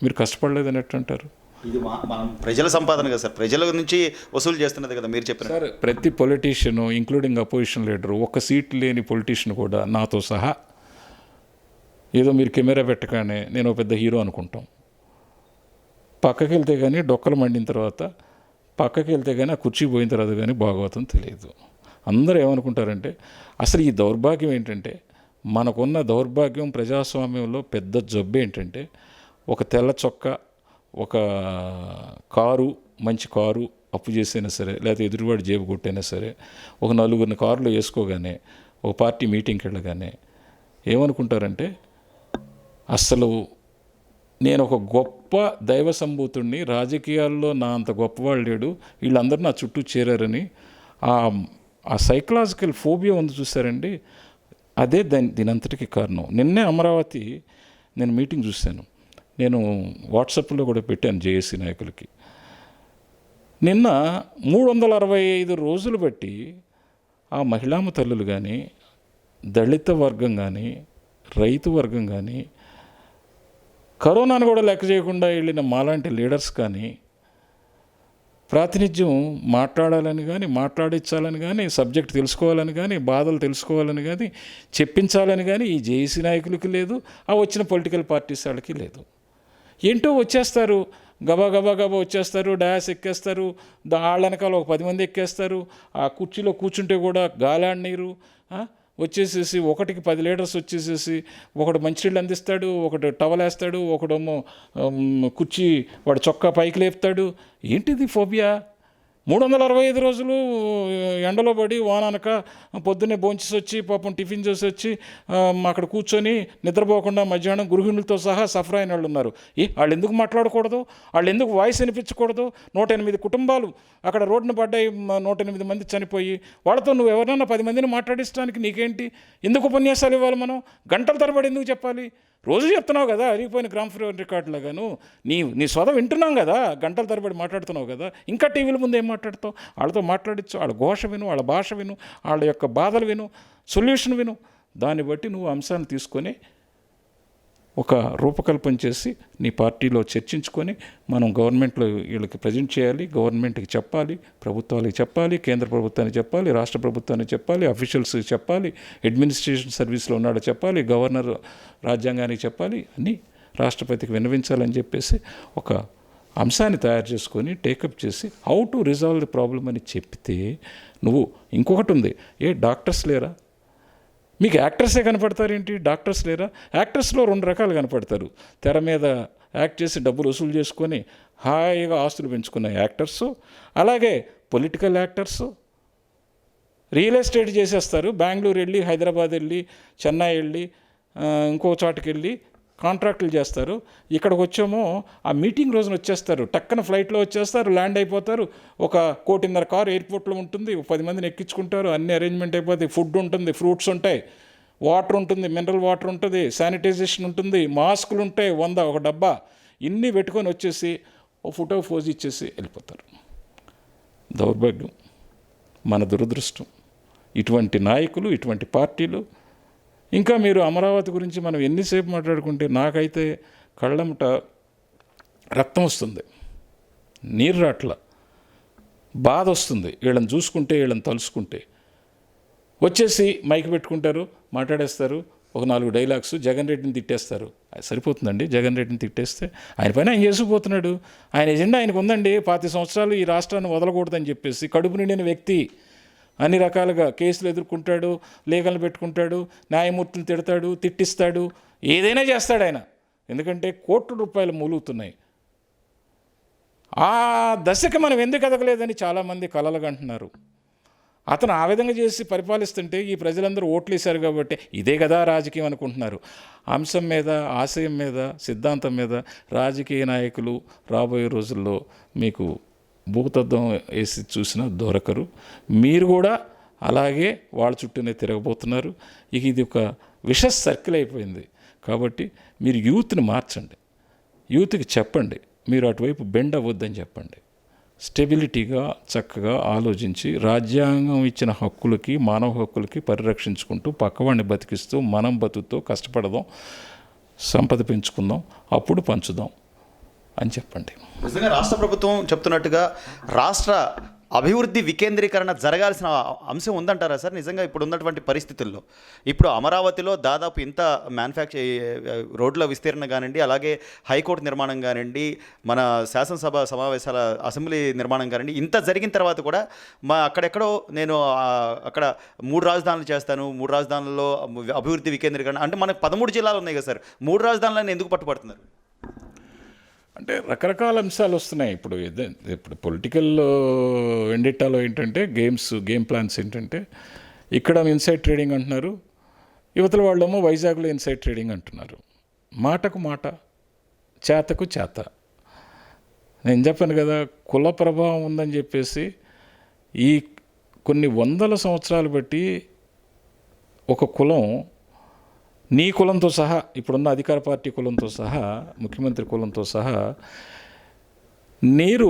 మీరు కష్టపడలేదని ఎట్లంటారు? ఇది మనం ప్రజల సంపాదన కదా సార్, ప్రజల నుంచి వసూలు చేస్తున్నది కదా మీరు చెప్పిన. సార్, ప్రతి పొలిటీషియను ఇంక్లూడింగ్ అపోజిషన్ లీడరు, ఒక్క సీట్ లేని పొలిటీషియన్ కూడా నాతో సహా ఏదో మీరు కెమెరా పెట్టగానే నేను ఒక పెద్ద హీరో అనుకుంటాం. పక్కకి వెళ్తే కానీ డొక్కలు మండిన తర్వాత, పక్కకి వెళ్తే కానీ ఆ కుర్చీ పోయిన తర్వాత కానీ భాగవతం తెలియదు. అందరూ ఏమనుకుంటారంటే, అసలు ఈ దౌర్భాగ్యం ఏంటంటే, మనకున్న దౌర్భాగ్యం ప్రజాస్వామ్యంలో పెద్ద జబ్బు ఏంటంటే, ఒక తెల్ల చొక్కా, ఒక కారు, మంచి కారు అప్పు చేసైనా సరే, లేకపోతే ఎదురువాడి జేబు కొట్టైనా సరే, ఒక 4 కారులో వేసుకోగానే, ఒక పార్టీ మీటింగ్కి వెళ్ళగానే ఏమనుకుంటారంటే, అసలు నేను ఒక గొప్ప దైవ సంభూతుడిని, రాజకీయాల్లో నా అంత గొప్పవాళ్ళు లేడు, వీళ్ళందరూ నా చుట్టూ చేరారని ఆ సైకలాజికల్ ఫోబియా ఉంది చూసారండి, అదే దీనంతటికి కారణం. నిన్నే అమరావతి నేను మీటింగ్ చూశాను, నేను వాట్సాప్లో కూడా పెట్టాను జేఏసీ నాయకులకి. నిన్న 365 రోజులు బట్టి ఆ మహిళామ తల్లులు కానీ, దళిత వర్గం కానీ, రైతు వర్గం కానీ, కరోనాను కూడా లెక్క చేయకుండా వెళ్ళిన మాలాంటి లీడర్స్ కానీ ప్రాతినిధ్యం మాట్లాడాలని కానీ, మాట్లాడించాలని కానీ, సబ్జెక్ట్ తెలుసుకోవాలని కానీ, బాధలు తెలుసుకోవాలని కానీ, చెప్పించాలని కానీ ఈ జేఏసీ నాయకులకి లేదు, ఆ వచ్చిన పొలిటికల్ పార్టీస్ వాళ్ళకి లేదు. ఏంటో వచ్చేస్తారు, గబా గబా గబా వచ్చేస్తారు, డాష్ ఎక్కేస్తారు, వాళ్ళ వెనకాల ఒక 10 మంది ఎక్కేస్తారు, ఆ కుర్చీలో కూర్చుంటే కూడా గాలాడనీరు, వచ్చేసేసి 1కి 10 లీటర్స్ వచ్చేసేసి, ఒకడు మంచినీళ్ళు అందిస్తాడు, ఒకడు టవల్ వేస్తాడు, ఒకడేమో కుర్చీ వాడు చొక్కా పైకి లేపుతాడు. ఏంటిది ఫోబియా? 365 రోజులు ఎండలో పడి వాననక పొద్దున్నే భోంచేసి వచ్చి పాపం టిఫిన్ చేసి వచ్చి అక్కడ కూర్చొని నిద్రపోకుండా మధ్యాహ్నం గృహిణులతో సహా సఫర్ అయిన వాళ్ళు ఉన్నారు. వాళ్ళు ఎందుకు మాట్లాడకూడదు? వాళ్ళు ఎందుకు వాయిస్ వినిపించకూడదు? 108 కుటుంబాలు అక్కడ రోడ్డున పడ్డాయి, 108 మంది చనిపోయి. వాళ్ళతో నువ్వు ఎవరైనా 10 మందిని మాట్లాడించడానికి నీకేంటి? ఎందుకు ఉపన్యాసాలు ఇవ్వాలి? మనం గంటల తరబడి ఎందుకు చెప్పాలి? రోజు చెప్తున్నావు కదా, అరిగిపోయిన గ్రామ్ ఫోన్ రికార్డులాగాను. నీ సొద వింటున్నాం కదా, గంటల తరబడి మాట్లాడుతున్నావు కదా, ఇంకా టీవీల ముందు ఏం మాట్లాడుతావు? వాళ్ళతో మాట్లాడించు, వాళ్ళ ఘోష విను, వాళ్ళ భాష విను, వాళ్ళ యొక్క బాధలు విను, సొల్యూషన్ విను. దాన్ని బట్టి నువ్వు అంశాన్ని తీసుకొని ఒక రూపకల్పన చేసి నీ పార్టీలో చర్చించుకొని మనం గవర్నమెంట్లో వీళ్ళకి ప్రజెంట్ చేయాలి, గవర్నమెంట్కి చెప్పాలి, ప్రభుత్వాలకు చెప్పాలి, కేంద్ర ప్రభుత్వానికి చెప్పాలి, రాష్ట్ర ప్రభుత్వానికి చెప్పాలి, అఫీషియల్స్కి చెప్పాలి, అడ్మినిస్ట్రేషన్ సర్వీస్లో ఉన్నాడో చెప్పాలి, గవర్నర్ రాజ్యాంగానికి చెప్పాలి, అన్నీ రాష్ట్రపతికి విన్నవించాలని చెప్పేసి ఒక అంశాన్ని తయారు చేసుకొని టేకప్ చేసి how to resolve the problem అని చెప్తే నువ్వు ఇంకొకటి ఉంది, డాక్టర్స్ లేరా? మీకు యాక్టర్సే కనపడతారేంటి, డాక్టర్స్ లేరా? యాక్టర్స్లో 2 రకాలు కనపడతారు. తెర మీద యాక్ట్ చేసి డబ్బులు వసూలు చేసుకొని హాయిగా ఆస్తులు పెంచుకున్న యాక్టర్సు, అలాగే పొలిటికల్ యాక్టర్సు. రియల్ ఎస్టేట్ చేసేస్తారు, బెంగళూరు వెళ్ళి, హైదరాబాద్ వెళ్ళి, చెన్నై వెళ్ళి, ఇంకో చోటుకి వెళ్ళి కాంట్రాక్టులు చేస్తారు. ఇక్కడికి వచ్చేమో ఆ మీటింగ్ రోజున వచ్చేస్తారు, టక్కన ఫ్లైట్లో వచ్చేస్తారు, ల్యాండ్ అయిపోతారు. 1.5 కోటి కారు ఎయిర్పోర్ట్లో ఉంటుంది, 10 మందిని ఎక్కించుకుంటారు, అన్ని అరేంజ్మెంట్ అయిపోతాయి. ఫుడ్ ఉంటుంది, ఫ్రూట్స్ ఉంటాయి, వాటర్ ఉంటుంది, మినరల్ వాటర్ ఉంటుంది, శానిటైజేషన్ ఉంటుంది, మాస్కులు ఉంటాయి 100 ఒక డబ్బా. ఇన్ని పెట్టుకొని వచ్చేసి ఓ ఫోటో పోజ్ ఇచ్చేసి వెళ్ళిపోతారు. దౌర్భాగ్యం, మన దురదృష్టం. ఇటువంటి నాయకులు, ఇటువంటి పార్టీలు. ఇంకా మీరు అమరావతి గురించి మనం ఎన్నిసేపు మాట్లాడుకుంటే నాకైతే కళ్ళమట రక్తం వస్తుంది, నీరు రాట్ల, బాధ వస్తుంది. వీళ్ళని చూసుకుంటే, వీళ్ళని తలుసుకుంటే. వచ్చేసి మైక్ పెట్టుకుంటారు, మాట్లాడేస్తారు, ఒక 4 డైలాగ్స్, జగన్ రెడ్డిని తిట్టేస్తారు. అది సరిపోతుందండి? జగన్ రెడ్డిని తిట్టేస్తే ఆయన పైన ఆయన చేసుకుపోతున్నాడు. ఆయన ఎజెండా ఆయనకు ఉందండి. 25 సంవత్సరాలు ఈ రాష్ట్రాన్ని వదలకూడదని చెప్పేసి కడుపు నిండిన వ్యక్తి. అన్ని రకాలుగా కేసులు ఎదుర్కొంటాడు, లీగల్ పెట్టుకుంటాడు, న్యాయమూర్తులు తిడతాడు, తిట్టిస్తాడు, ఏదైనా చేస్తాడు ఆయన. ఎందుకంటే కోట్ల రూపాయలు మూలుగుతున్నాయి. ఆ దశకి మనం ఎందుకు ఎదగలేదని చాలామంది కలలుగంటున్నారు. అతను ఆ విధంగా చేసి పరిపాలిస్తుంటే ఈ ప్రజలందరూ ఓట్లేశారు కాబట్టి ఇదే కదా రాజకీయం అనుకుంటున్నారు. అంశం మీద, ఆశయం మీద, సిద్ధాంతం మీద రాజకీయ నాయకులు రాబోయే రోజుల్లో మీకు భూతద్దం వేసి చూసినా దొరకరు. మీరు కూడా అలాగే వాళ్ళ చుట్టూనే తిరగబోతున్నారు. ఇక ఇది ఒక విషస్ సర్కిల్ అయిపోయింది. కాబట్టి మీరు యూత్ని మార్చండి, యూత్కి చెప్పండి, మీరు అటువైపు బెండ్ అవ్వద్దని చెప్పండి. స్టెబిలిటీగా చక్కగా ఆలోచించి రాజ్యాంగం ఇచ్చిన హక్కులకి, మానవ హక్కులకి పరిరక్షించుకుంటూ పక్కవాడిని బతికిస్తూ మనం బతుకుతూ కష్టపడదాం, సంపద పెంచుకుందాం, అప్పుడు పంచుదాం అని చెప్పండి. నిజంగా రాష్ట్ర ప్రభుత్వం చెప్తున్నట్టుగా రాష్ట్ర అభివృద్ధి వికేంద్రీకరణ జరగాల్సిన అంశం ఉందంటారా సార్? నిజంగా ఇప్పుడు ఉన్నటువంటి పరిస్థితుల్లో ఇప్పుడు అమరావతిలో దాదాపు ఇంత రోడ్ల విస్తీర్ణ కానివ్వండి, అలాగే హైకోర్టు నిర్మాణం కానివ్వండి, మన శాసనసభ సమావేశాల అసెంబ్లీ నిర్మాణం కానివ్వండి, ఇంత జరిగిన తర్వాత కూడా అక్కడెక్కడో నేను అక్కడ 3 రాజధానులు చేస్తాను, 3 రాజధానుల్లో అభివృద్ధి వికేంద్రీకరణ అంటే మనకు 13 జిల్లాలు ఉన్నాయి కదా సార్, 3 రాజధానులను ఎందుకు పట్టుబడుతున్నారు? అంటే రకరకాల అంశాలు వస్తున్నాయి. ఇప్పుడు పొలిటికల్ వెండిట్టాలో ఏంటంటే గేమ్ ప్లాన్స్ ఏంటంటే, ఇక్కడ ఇన్సైడ్ ట్రేడింగ్ అంటున్నారు, యువతల వాళ్ళేమో వైజాగ్లో ఇన్సైడ్ ట్రేడింగ్ అంటున్నారు. మాటకు మాట, చేతకు చేత. నేను చెప్పాను కదా, కుల ప్రభావం ఉందని చెప్పేసి ఈ కొన్ని 100 సంవత్సరాలు బట్టి ఒక కులం, నీ కులంతో సహా, ఇప్పుడున్న అధికార పార్టీ కులంతో సహా, ముఖ్యమంత్రి కులంతో సహా, నీరు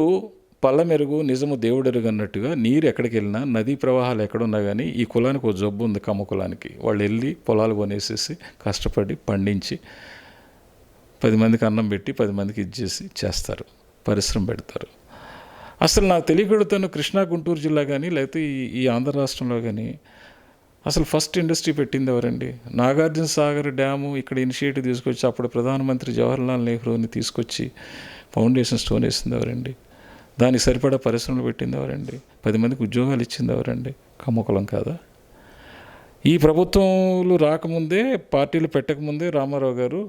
పళ్ళ మెరుగు, నిజము దేవుడెరుగు అన్నట్టుగా నీరు ఎక్కడికి వెళ్ళినా, నదీ ప్రవాహాలు ఎక్కడున్నా కానీ ఈ కులానికి ఒక జబ్బు ఉంది, కమ్మ కులానికి. వాళ్ళు వెళ్ళి పొలాలు కొనేసేసి కష్టపడి పండించి 10 మందికి అన్నం పెట్టి 10 మందికి ఇచ్చేసి చేస్తారు, పరిశ్రమ పెడతారు. అసలు నాకు తెలియకూడతాను, కృష్ణా గుంటూరు జిల్లా కానీ లేకపోతే ఈ ఆంధ్ర రాష్ట్రంలో కానీ అసలు ఫస్ట్ ఇండస్ట్రీ పెట్టింది ఎవరండి? నాగార్జున సాగర్ డ్యాము ఇక్కడ ఇనిషియేటివ్ తీసుకొచ్చి అప్పుడు ప్రధానమంత్రి జవహర్లాల్ నెహ్రూని తీసుకొచ్చి ఫౌండేషన్ స్టోన్ వేసింది ఎవరండి? దానికి సరిపడా పరిశ్రమలు పెట్టింది ఎవరండి? 10 మందికి ఉద్యోగాలు ఇచ్చింది ఎవరండి? కమ్మకులం కాదా? ఈ ప్రభుత్వాలు రాకముందే, పార్టీలు పెట్టకముందే రామారావు గారు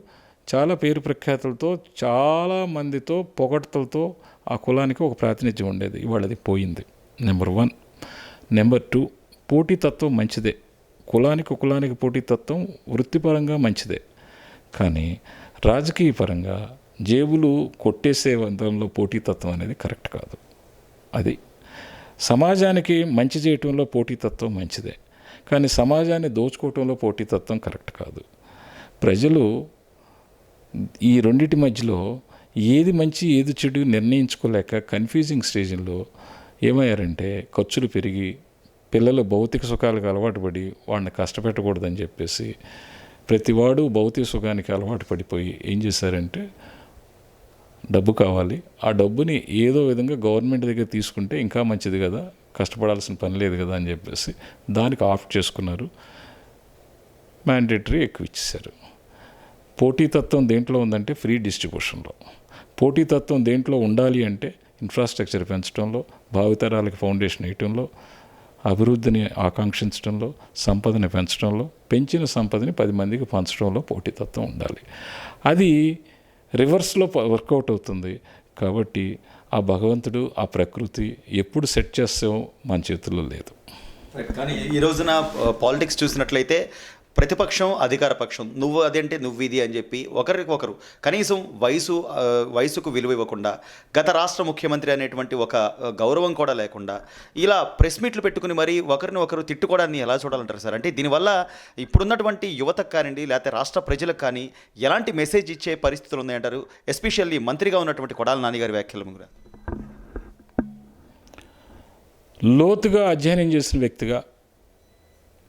చాలా పేరు ప్రఖ్యాతులతో, చాలా మందితో, పొగడ్తలతో ఆ కులానికి ఒక ప్రాతినిధ్యం ఉండేది. ఇవాళ అది పోయింది. నెంబర్ 1. నెంబర్ 2, పోటీతత్వం మంచిదే. కులానికి పోటీతత్వం వృత్తిపరంగా మంచిదే. కానీ రాజకీయ పరంగా జేబులు కొట్టేసే వంతంలో పోటీతత్వం అనేది కరెక్ట్ కాదు. అది సమాజానికి మంచి చేయటంలో పోటీతత్వం మంచిదే, కానీ సమాజాన్ని దోచుకోవటంలో పోటీతత్వం కరెక్ట్ కాదు. ప్రజలు ఈ రెండింటి మధ్యలో ఏది మంచి ఏది చెడు నిర్ణయించుకోలేక కన్ఫ్యూజింగ్ స్టేజ్లో ఏమయ్యారంటే, ఖర్చులు పెరిగి పిల్లలు భౌతిక సుఖాలకు అలవాటు పడి వాడిని కష్టపెట్టకూడదని చెప్పేసి ప్రతివాడు భౌతిక సుఖానికి అలవాటు పడిపోయి ఏం చేశారంటే, డబ్బు కావాలి, ఆ డబ్బుని ఏదో విధంగా గవర్నమెంట్ దగ్గర తీసుకుంటే ఇంకా మంచిది కదా, కష్టపడాల్సిన పని లేదు కదా అని చెప్పేసి దానికి ఆఫ్ చేసుకున్నారు. మ్యాండేటరీ ఎక్కువ ఇచ్చేశారు. పోటీతత్వం దేంట్లో ఉందంటే ఫ్రీ డిస్ట్రిబ్యూషన్లో. పోటీతత్వం దేంట్లో ఉండాలి అంటే ఇన్ఫ్రాస్ట్రక్చర్ పెంచడంలో, భావితరాలకు ఫౌండేషన్ వేయటంలో, అభివృద్ధిని ఆకాంక్షించడంలో, సంపదని పెంచడంలో, పెంచిన సంపదని 10 మందికి పంచడంలో పోటీతత్వం ఉండాలి. అది రివర్స్లో వర్కౌట్ అవుతుంది. కాబట్టి ఆ భగవంతుడు, ఆ ప్రకృతి ఎప్పుడు సెట్ చేస్తామో మన చేతుల్లో లేదు. కానీ ఈ రోజున పాలిటిక్స్ చూసినట్లయితే ప్రతిపక్షం, అధికార పక్షం, నువ్వు అదేంటే నువ్వు ఇది అని చెప్పి ఒకరికొకరు కనీసం వయసుకు విలువ ఇవ్వకుండా, గత రాష్ట్ర ముఖ్యమంత్రి అనేటువంటి ఒక గౌరవం కూడా లేకుండా ఇలా ప్రెస్ మీట్లు పెట్టుకుని మరీ ఒకరిని ఒకరు తిట్టుకోవడాన్ని ఎలా చూడాలంటారు సార్? అంటే దీనివల్ల ఇప్పుడున్నటువంటి యువతకు కానివ్వండి, లేకపోతే రాష్ట్ర ప్రజలకు కానీ ఎలాంటి మెసేజ్ ఇచ్చే పరిస్థితులు ఉన్నాయంటారు? ఎస్పెషల్లీ మంత్రిగా ఉన్నటువంటి కొడాలి నాని గారి వ్యాఖ్యలు కూడా. లోతుగా అధ్యయనం చేసిన వ్యక్తిగా,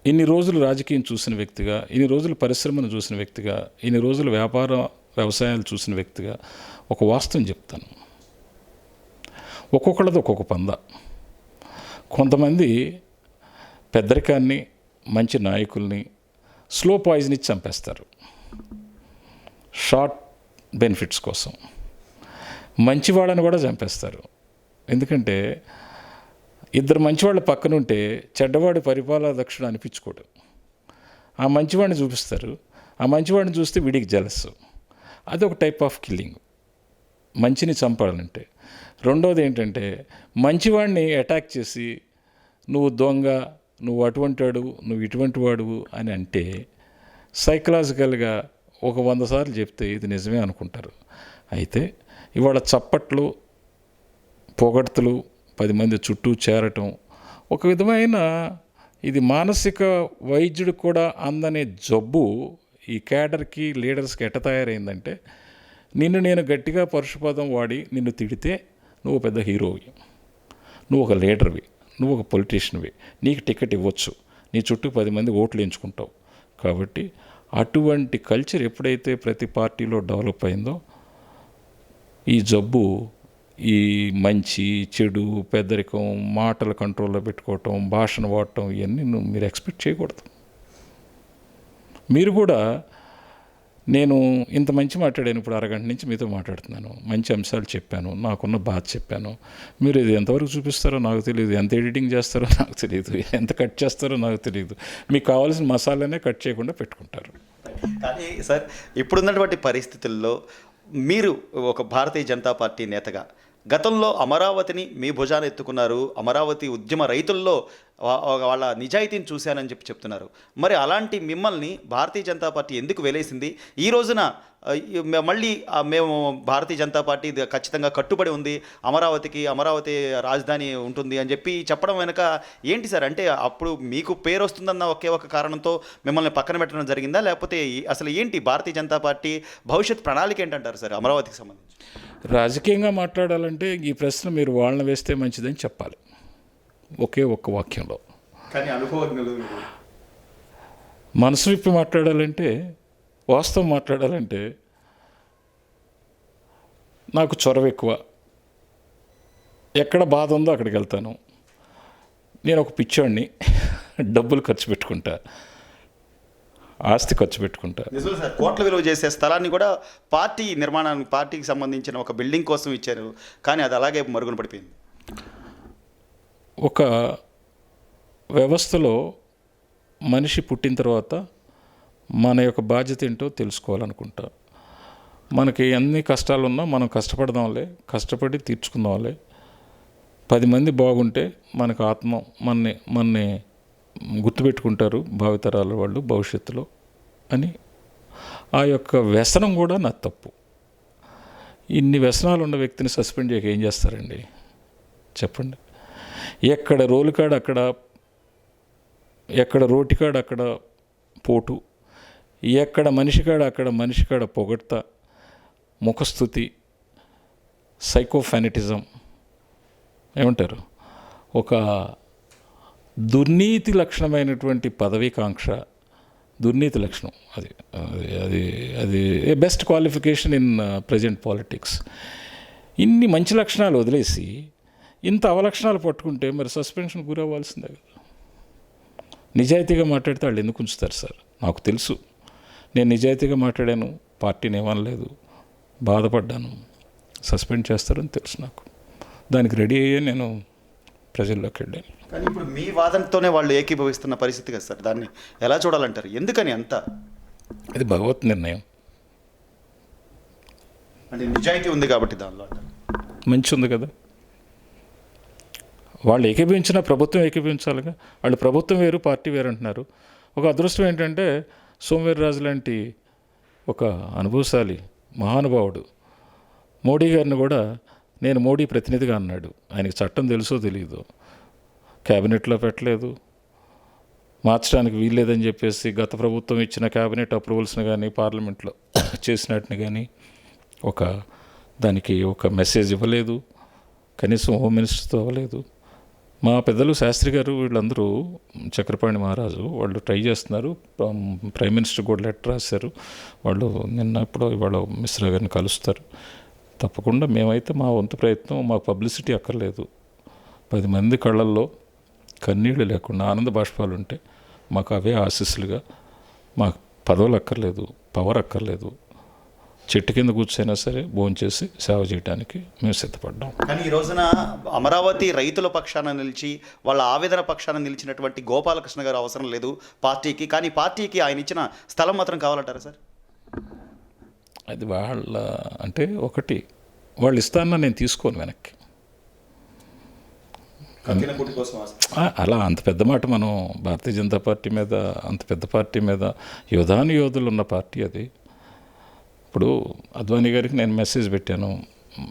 ఇన్ని రోజులు రాజకీయం చూసిన వ్యక్తిగా, ఇన్ని రోజులు పరిశ్రమను చూసిన వ్యక్తిగా, ఇన్ని రోజులు వ్యవసాయాలు చూసిన వ్యక్తిగా ఒక వాస్తవం చెప్తాను. ఒక్కొక్కళ్ళది ఒక్కొక్క పంద. కొంతమంది పెద్దరికాన్ని, మంచి నాయకుల్ని స్లో పాయిజన్ ఇచ్చి చంపేస్తారు షార్ట్ బెనిఫిట్స్ కోసం. మంచివాళ్ళని కూడా చంపేస్తారు. ఎందుకంటే ఇద్దరు మంచివాళ్ళ పక్కనుంటే చెడ్డవాడి పరిపాలన దక్షుడు అనిపించుకోడు. ఆ మంచివాడిని చూపిస్తారు. ఆ మంచివాడిని చూస్తే వీడికి జలస్సు. అది ఒక టైప్ ఆఫ్ కిల్లింగ్, మంచిని చంపాలంటే. రెండోది ఏంటంటే మంచివాడిని అటాక్ చేసి నువ్వు దొంగ, నువ్వు అటువంటి వాడు, నువ్వు ఇటువంటి వాడు అని అంటే సైకలాజికల్గా ఒక 100 సార్లు చెప్తే ఇది నిజమే అనుకుంటారు. అయితే ఇవాళ చప్పట్లు, పొగడ్తలు, 10 మంది చుట్టూ చేరటం ఒక విధమైన ఇది మానసిక వైద్యుడు కూడా అందనే జబ్బు ఈ క్యాడర్కి, లీడర్స్కి ఎట్ట తయారైందంటే, నిన్ను నేను గట్టిగా పరుషపదం వాడి నిన్ను తిడితే నువ్వు పెద్ద హీరోవి, నువ్వు ఒక లీడర్వి, నువ్వు ఒక పొలిటీషియన్వి, నీకు టికెట్ ఇవ్వచ్చు, నీ చుట్టూ 10 మంది ఓట్లు ఎంచుకుంటావు. కాబట్టి అటువంటి కల్చర్ ఎప్పుడైతే ప్రతి పార్టీలో డెవలప్ అయిందో ఈ జబ్బు, ఈ మంచి చెడు, పెద్దరికం, మాటల కంట్రోల్లో పెట్టుకోవటం, భాషను వాడటం, ఇవన్నీ మీరు ఎక్స్పెక్ట్ చేయకూడదు. మీరు కూడా, నేను ఇంత మంచి మాట్లాడాను, ఇప్పుడు అరగంట నుంచి మీతో మాట్లాడుతున్నాను, మంచి అంశాలు చెప్పాను, నాకున్న బాధ చెప్పాను. మీరు ఇది ఎంతవరకు చూపిస్తారో నాకు తెలియదు, ఎంత ఎడిటింగ్ చేస్తారో నాకు తెలియదు, ఎంత కట్ చేస్తారో నాకు తెలియదు. మీకు కావాల్సిన మసాలానే కట్ చేయకుండా పెట్టుకుంటారు. కానీ సార్, ఇప్పుడున్నటువంటి పరిస్థితుల్లో మీరు ఒక భారతీయ జనతా పార్టీ నేతగా గతంలో అమరావతిని మీ భుజాన ఎత్తుకున్నారు, అమరావతి ఉద్యమ రైతుల్లో వాళ్ళ నిజాయితీని చూశానని చెప్తున్నారు. మరి అలాంటి మిమ్మల్ని భారతీయ జనతా పార్టీ ఎందుకు వెలేసింది? ఈ రోజున మళ్ళీ మేము భారతీయ జనతా పార్టీ ఖచ్చితంగా కట్టుబడి ఉంది, అమరావతి రాజధాని ఉంటుంది అని చెప్పి చెప్పడం వెనుక ఏంటి సార్? అంటే అప్పుడు మీకు పేరు వస్తుందన్న ఒకే ఒక కారణంతో మిమ్మల్ని పక్కన పెట్టడం జరిగిందా? లేకపోతే అసలు ఏంటి భారతీయ జనతా పార్టీ భవిష్యత్ ప్రణాళిక ఏంటంటారు సార్ అమరావతికి సంబంధించి? రాజకీయంగా మాట్లాడాలంటే ఈ ప్రశ్న మీరు వాళ్ళని వేస్తే మంచిదని చెప్పాలి ఒకే ఒక్క వాక్యంలో. కానీ అనుభవజ్ఞులు మనసు విప్పి మాట్లాడాలంటే, వాస్తవం మాట్లాడాలంటే నాకు చొరవ ఎక్కువ. ఎక్కడ బాధ ఉందో అక్కడికి వెళ్తాను. నేను ఒక పిచ్చోడిని, డబ్బులు ఖర్చు పెట్టుకుంటా, ఆస్తి ఖర్చు పెట్టుకుంటా. నిజమే సార్, కోట్ల విలువ చేసే స్థలాన్ని కూడా పార్టీ నిర్మాణానికి, పార్టీకి సంబంధించిన ఒక బిల్డింగ్ కోసం ఇచ్చారు, కానీ అది అలాగే మరుగున పడిపోయింది. ఒక వ్యవస్థలో మనిషి పుట్టిన తర్వాత మన యొక్క బాధ్యత ఏంటో తెలుసుకోవాలనుకుంటా. మనకి ఎన్ని కష్టాలున్నా మనం కష్టపడదాంలే, కష్టపడి తీర్చుకుందాంలే. 10 మంది బాగుంటే మనకు ఆత్మ మనని గుర్తుపెట్టుకుంటారు భావితరాల వాళ్ళు భవిష్యత్తులో అని. ఆ యొక్క వ్యసనం కూడా నా తప్పు. ఇన్ని వ్యసనాలు ఉన్న వ్యక్తిని సస్పెండ్ చేయక ఏం చేస్తారండి చెప్పండి? ఎక్కడ రోలుకాడ అక్కడ, ఎక్కడ రోటికాడ అక్కడ పోటు, ఎక్కడ మనిషికాడ అక్కడ మనిషికాడ పొగడ్త, ముఖస్థుతి, సైకోఫానిటిజం, ఏమంటారు, ఒక దుర్నీతి లక్షణమైనటువంటి పదవీకాంక్ష, దుర్నీతి లక్షణం. అది అది అది best qualification in present politics. ఇన్ని మంచి లక్షణాలు వదిలేసి ఇంత అవలక్షణాలు పట్టుకుంటే మరి సస్పెన్షన్ గురవ్వాల్సిందే కదా. నిజాయితీగా మాట్లాడితే వాళ్ళు ఎందుకు ఉంచుతారు సార్? నాకు తెలుసు, నేను నిజాయితీగా మాట్లాడాను, పార్టీని ఏమనలేదు, బాధపడ్డాను, సస్పెండ్ చేస్తారని తెలుసు నాకు. దానికి రెడీ అయ్యే నేను ప్రజల్లోకి వెళ్ళాను. కానీ ఇప్పుడు మీ వాదనతోనే వాళ్ళు ఏకీభవిస్తున్న పరిస్థితి కదా సార్, దాన్ని ఎలా చూడాలంటారు? ఎందుకని అంత ఇది భగవత్ నిర్ణయం. అంటే నిజాయితీ ఉంది కాబట్టి దానిలో అంటారు. మంచి ఉంది కదా, వాళ్ళు ఏకీభవించినా ప్రభుత్వం ఏకీభవించాలిగా. వాళ్ళు ప్రభుత్వం వేరు పార్టీ వేరు అంటున్నారు. ఒక అదృష్టం ఏంటంటే సోమవీర్రాజు లాంటి ఒక అనుభవశాలి మహానుభావుడు మోడీ గారిని కూడా నేను మోడీ ప్రతినిధిగా అన్నాడు. ఆయనకి చట్టం తెలుసో తెలియదు, క్యాబినెట్లో పెట్టలేదు, మార్చడానికి వీల్లేదని చెప్పేసి గత ప్రభుత్వం ఇచ్చిన క్యాబినెట్ అప్రూవల్స్ని కానీ పార్లమెంట్లో చేసినట్టుని కానీ దానికి ఒక మెసేజ్ ఇవ్వలేదు, కనీసం హోమ్ మినిస్టర్తో అవ్వలేదు. మా పెద్దలు శాస్త్రి గారు వీళ్ళందరూ చక్రపాణి మహారాజు వాళ్ళు ట్రై చేస్తున్నారు. ప్రైమ్ మినిస్టర్ కూడా లెటర్ రాశారు. వాళ్ళు ఇవాళ మిశ్రా గారిని కలుస్తారు. తప్పకుండా మేమైతే మా వంతు ప్రయత్నం, మాకు పబ్లిసిటీ అక్కర్లేదు. 10 మంది కళ్ళల్లో కన్నీళ్ళు లేకుండా ఆనంద బాష్పాలు ఉంటే మాకు అవే ఆశీస్సులుగా, మాకు పదవులు అక్కర్లేదు, పవర్ అక్కర్లేదు. చెట్టు కింద కూర్చైనా సరే భోంచేసి సేవ చేయడానికి మేము సిద్ధపడ్డాం. కానీ ఈ రోజున అమరావతి రైతుల పక్షాన నిలిచి వాళ్ళ ఆవేదన పక్షాన నిలిచినటువంటి గోపాలకృష్ణ గారు అవసరం లేదు పార్టీకి, కానీ పార్టీకి ఆయన ఇచ్చిన స్థలం మాత్రం కావాలంటారా సార్? అది వాళ్ళ అంటే ఒకటి వాళ్ళు ఇస్తానన్నా నేను తీసుకోను వెనక్కి. అలా అంత పెద్ద మాట మనం భారతీయ జనతా పార్టీ మీద, అంత పెద్ద పార్టీ మీద యోధులు ఉన్న పార్టీ అది. ఇప్పుడు అద్వానీ గారికి నేను మెసేజ్ పెట్టాను,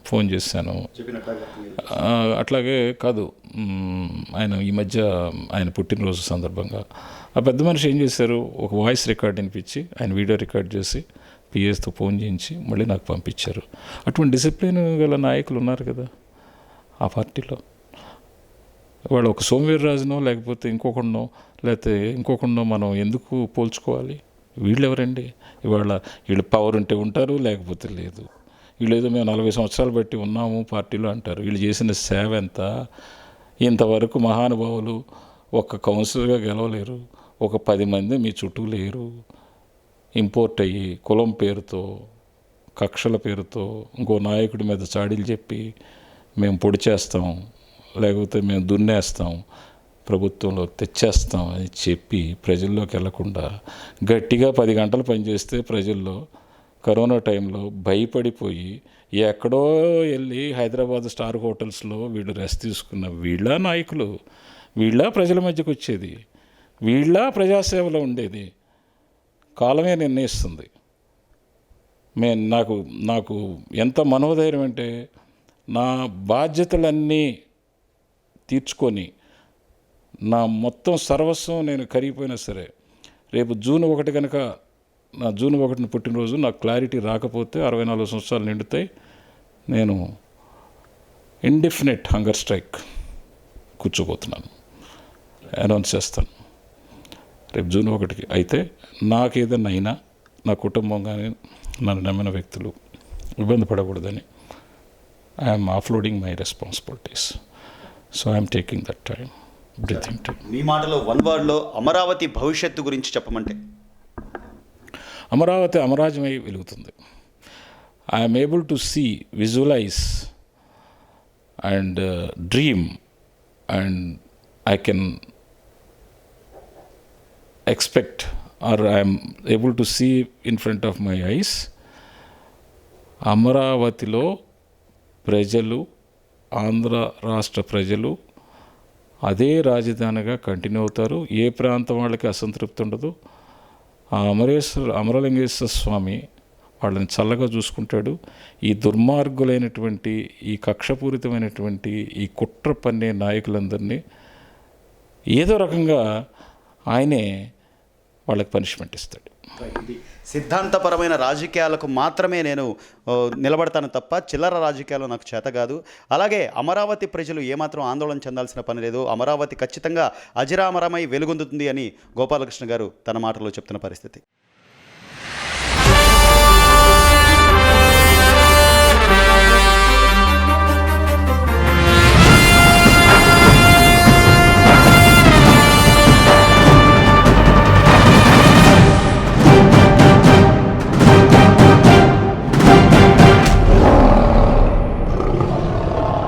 ఫోన్ చేశాను. అట్లాగే కాదు, ఆయన ఈ మధ్య ఆయన పుట్టినరోజు సందర్భంగా ఆ పెద్ద మనిషి ఏం చేశారు, ఒక వాయిస్ రికార్డ్ వినిపించి ఆయన వీడియో రికార్డ్ చేసి పిఎస్తో ఫోన్ చేయించి మళ్ళీ నాకు పంపించారు. అటువంటి డిసిప్లిన్ గల నాయకులు ఉన్నారు కదా ఆ పార్టీలో. వాళ్ళు ఒక సోమవీర్రాజునో లేకపోతే ఇంకొకరినో మనం ఎందుకు పోల్చుకోవాలి? వీళ్ళెవరండి? వీళ్ళు పవర్ ఉంటే ఉంటారు, లేకపోతే లేదు. వీళ్ళేదో మేము 40 సంవత్సరాలు బట్టి ఉన్నాము పార్టీలో అంటారు. వీళ్ళు చేసిన సేవ ఎంత? ఇంతవరకు మహానుభావులు ఒక కౌన్సిలర్గా గెలవలేరు, ఒక 10 మంది మీ చుట్టూ లేరు. ఇంపోర్ట్ అయ్యి కులం పేరుతో, కక్షల పేరుతో ఇంకో నాయకుడి మీద చాడీలు చెప్పి మేము పొడి చేస్తాం, లేకపోతే మేము దున్నేస్తాం, ప్రభుత్వంలో తెచ్చేస్తాం అని చెప్పి ప్రజల్లోకి వెళ్లకుండా గట్టిగా 10 గంటలు పనిచేస్తే ప్రజల్లో కరోనా టైంలో భయపడిపోయి ఎక్కడో వెళ్ళి హైదరాబాద్ స్టార్ హోటల్స్లో వీళ్ళు రెస్ట్ తీసుకున్న వీళ్ళ నాయకులు, వీళ్ళ ప్రజల మధ్యకు వచ్చేది, వీళ్ళ ప్రజాసేవలో ఉండేది. కాలమే నిర్ణయిస్తుంది. నాకు ఎంత మనోధైర్యం అంటే నా బాధ్యతలన్నీ తీర్చుకొని నా మొత్తం సర్వస్వం నేను కరిగిపోయినా సరే రేపు జూన్ 1 కనుక నా జూన్ 1 పుట్టినరోజు నాకు క్లారిటీ రాకపోతే 64 సంవత్సరాలు నిండుతాయి. నేను ఇండెఫినెట్ హంగర్ స్ట్రైక్ కూర్చోబోతున్నాను, అనౌన్స్ చేస్తాను రేపు జూన్ 1కి. అయితే నాకేదన్నా అయినా నా కుటుంబం కానీ నన్ను నమ్మిన వ్యక్తులు ఇబ్బంది పడకూడదని I'm offloading my responsibilities. So I'm taking that time, breathing time. మీ మాటలో వన్ వర్డ్లో అమరావతి భవిష్యత్తు గురించి చెప్పమంటే? అమరావతి అమరాజ్యమై వెలుగుతుంది. I'm able to see, visualize and dream and I can expect or I am able to see in front of my eyes. అమరావతిలో ప్రజలు, ఆంధ్ర రాష్ట్ర ప్రజలు అదే రాజధానిగా కంటిన్యూ అవుతారు. ఏ ప్రాంతం వాళ్ళకి అసంతృప్తి ఉండదు. ఆ అమరలింగేశ్వర స్వామి వాళ్ళని చల్లగా చూసుకుంటాడు. ఈ దుర్మార్గులైనటువంటి, ఈ కక్షపూరితమైనటువంటి, ఈ కుట్ర పన్నే నాయకులందరినీ ఏదో రకంగా ఆయనే వాళ్ళకి పనిష్మెంట్ ఇస్తాడు. సిద్ధాంతపరమైన రాజకీయాలకు మాత్రమే నేను నిలబడతాను తప్ప చిల్లర రాజకీయాలు నాకు చేత కాదు. అలాగే అమరావతి ప్రజలు ఏమాత్రం ఆందోళన చెందాల్సిన పని లేదు. అమరావతి ఖచ్చితంగా అజరామరమై వెలుగొందుతుంది అని గోపాలకృష్ణ గారు తన మాటల్లో చెప్తున్న పరిస్థితి.